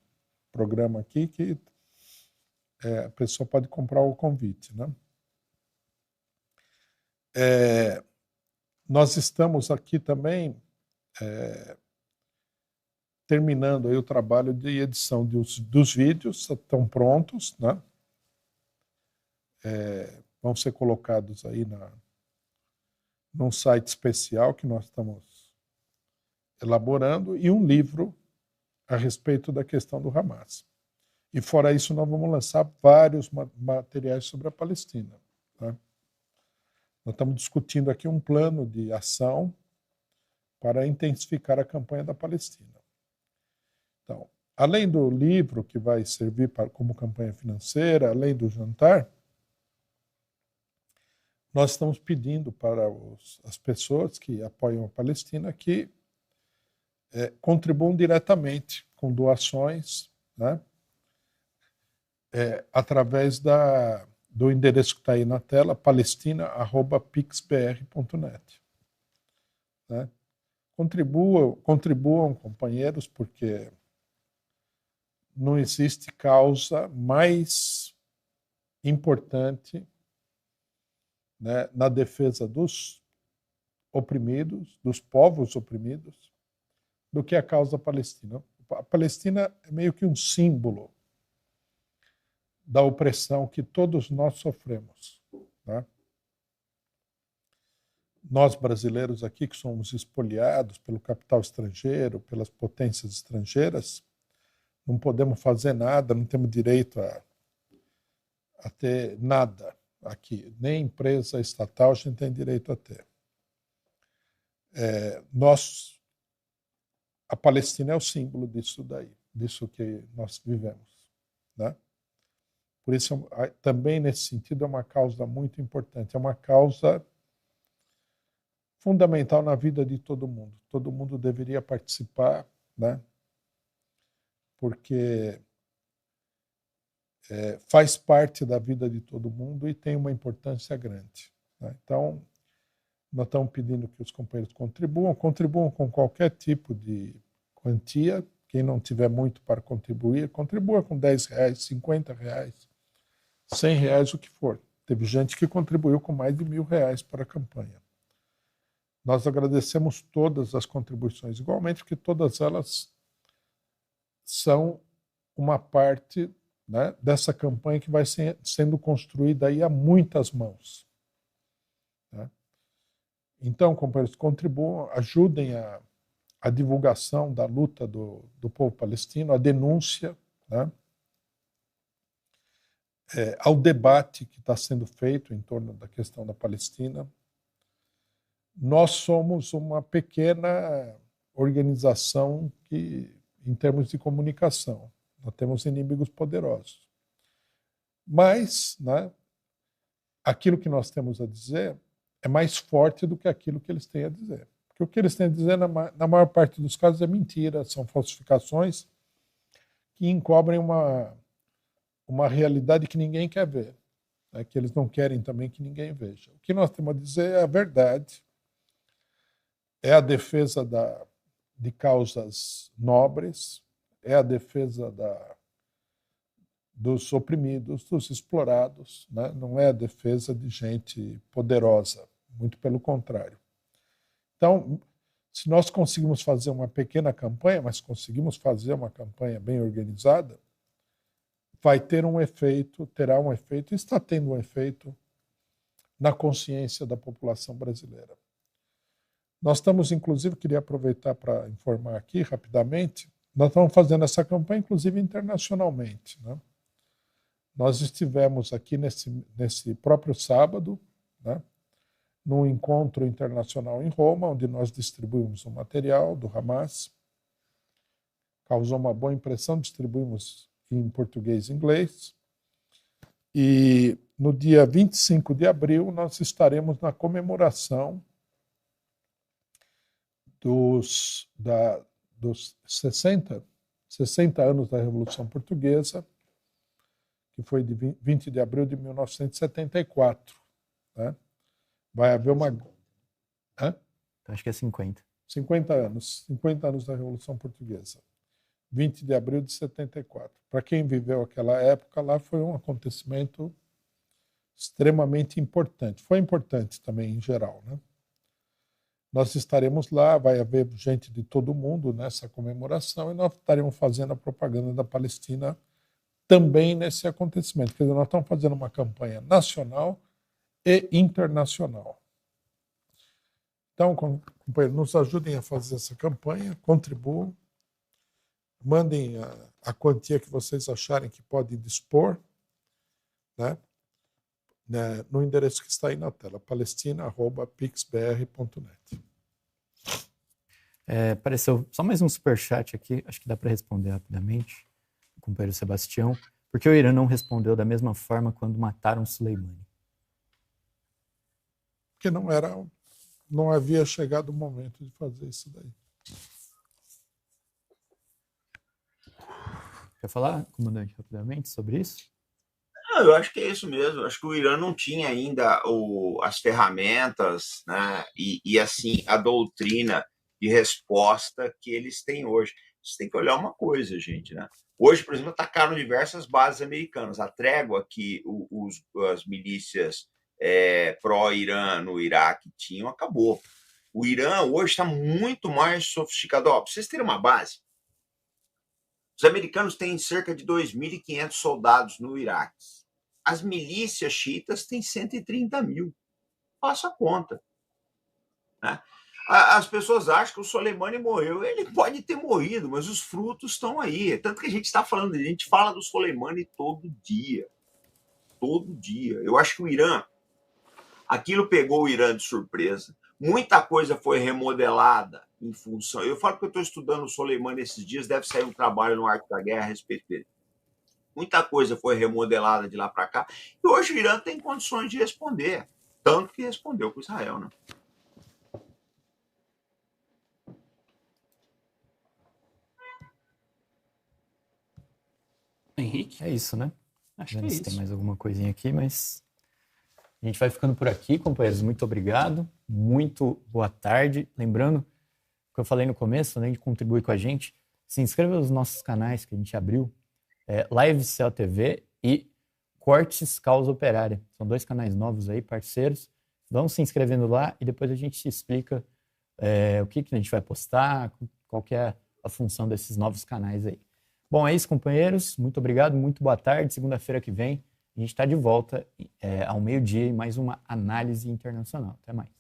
programa aqui, que a pessoa pode comprar o convite, né? Nós estamos aqui também terminando aí o trabalho de edição dos vídeos, estão prontos, né? Vão ser colocados aí num site especial que nós estamos elaborando, e um livro a respeito da questão do Hamas. E fora isso, nós vamos lançar vários materiais sobre a Palestina, tá? Nós estamos discutindo aqui um plano de ação para intensificar a campanha da Palestina. Então, além do livro, que vai servir como campanha financeira, além do jantar, nós estamos pedindo para as pessoas que apoiam a Palestina que contribuam diretamente com doações, né? Através do endereço que está aí na tela, palestina@pixbr.net. Né? Contribuam, companheiros, porque não existe causa mais importante né, na defesa dos oprimidos, dos povos oprimidos, do que a causa palestina. A Palestina é meio que um símbolo da opressão que todos nós sofremos, né? Nós brasileiros aqui, que somos espoliados pelo capital estrangeiro, pelas potências estrangeiras, não podemos fazer nada, não temos direito a ter nada aqui. Nem empresa estatal a gente tem direito a ter. A Palestina é o símbolo disso daí, disso que nós vivemos, né? Por isso, também nesse sentido, é uma causa muito importante, é uma causa fundamental na vida de todo mundo. Todo mundo deveria participar, né? Porque faz parte da vida de todo mundo e tem uma importância grande, né? Então, nós estamos pedindo que os companheiros contribuam com qualquer tipo de quantia. Quem não tiver muito para contribuir, contribua com R$10, R$50, R$100, o que for. Teve gente que contribuiu com mais de R$1.000 para a campanha. Nós agradecemos todas as contribuições igualmente, porque todas elas são uma parte, né, dessa campanha que vai sendo construída aí a muitas mãos, né? Então, companheiros, contribuam, ajudem a divulgação da luta do povo palestino, a denúncia, né, ao debate que está sendo feito em torno da questão da Palestina. Nós somos uma pequena organização que, em termos de comunicação, nós temos inimigos poderosos. Mas, né, aquilo que nós temos a dizer é mais forte do que aquilo que eles têm a dizer. Porque o que eles têm a dizer, na maior parte dos casos, é mentira, são falsificações que encobrem uma realidade que ninguém quer ver, né, que eles não querem também que ninguém veja. O que nós temos a dizer é a verdade, é a defesa de causas nobres, é a defesa dos oprimidos, dos explorados, né? Não é a defesa de gente poderosa, muito pelo contrário. Então, se nós conseguimos fazer uma pequena campanha, mas conseguimos fazer uma campanha bem organizada, vai ter um efeito, terá um efeito, está tendo um efeito na consciência da população brasileira. Nós estamos, inclusive, queria aproveitar para informar aqui rapidamente, nós estamos fazendo essa campanha, inclusive, internacionalmente, né? Nós estivemos aqui nesse próprio sábado, né, num encontro internacional em Roma, onde nós distribuímos o material do Hamas. Causou uma boa impressão, distribuímos em português e inglês. E no dia 25 de abril, nós estaremos na comemoração dos 60 anos da Revolução Portuguesa, que foi de 20 de abril de 1974. Né? Vai haver uma... Hã? Acho que é 50. 50 anos da Revolução Portuguesa. 20 de abril de 74. Para quem viveu aquela época, lá foi um acontecimento extremamente importante. Foi importante também, em geral, né? Nós estaremos lá, vai haver gente de todo mundo nessa comemoração e nós estaremos fazendo a propaganda da Palestina também nesse acontecimento. Quer dizer, nós estamos fazendo uma campanha nacional e internacional. Então, companheiros, nos ajudem a fazer essa campanha, contribuam, mandem a quantia que vocês acharem que podem dispor, né, no endereço que está aí na tela, palestina@pixbr.net. Apareceu só mais um superchat aqui, acho que dá para responder rapidamente, o companheiro Sebastião. Por que o Irã não respondeu da mesma forma quando mataram Soleimani? Porque não havia chegado o momento de fazer isso daí. Quer falar, comandante, rapidamente sobre isso? Não, eu acho que é isso mesmo. Eu acho que o Irã não tinha ainda as ferramentas, né, e assim, a doutrina de resposta que eles têm hoje. Você tem que olhar uma coisa, gente, né? Hoje, por exemplo, atacaram diversas bases americanas. A trégua que as milícias pró-Irã no Iraque tinham, acabou. O Irã hoje está muito mais sofisticado. Para vocês terem uma base, os americanos têm cerca de 2.500 soldados no Iraque. As milícias xiitas têm 130 mil. Faça a conta. Né? As pessoas acham que o Soleimani morreu. Ele pode ter morrido, mas os frutos estão aí. Tanto que a gente está falando, a gente fala do Soleimani todo dia. Todo dia. Eu acho que o Irã, aquilo pegou o Irã de surpresa. Muita coisa foi remodelada em função... Eu falo que eu estou estudando o Soleimani esses dias, deve sair um trabalho no Arte da Guerra a respeito dele. Muita coisa foi remodelada de lá para cá. E hoje o Irã tem condições de responder. Tanto que respondeu com Israel, né? Henrique? É isso, né? Acho que é Vendo se isso. tem mais alguma coisinha aqui, mas a gente vai ficando por aqui, companheiros. Muito obrigado. Muito boa tarde. Lembrando que eu falei no começo, além de contribuir com a gente, se inscreva nos nossos canais que a gente abriu, Live Cell TV e Cortes Causa Operária. São 2 canais novos aí, parceiros. Vão se inscrevendo lá e depois a gente te explica o que a gente vai postar, qual que é a função desses novos canais aí. Bom, é isso, companheiros. Muito obrigado, muito boa tarde. Segunda-feira que vem, a gente está de volta ao meio-dia em mais uma análise internacional. Até mais.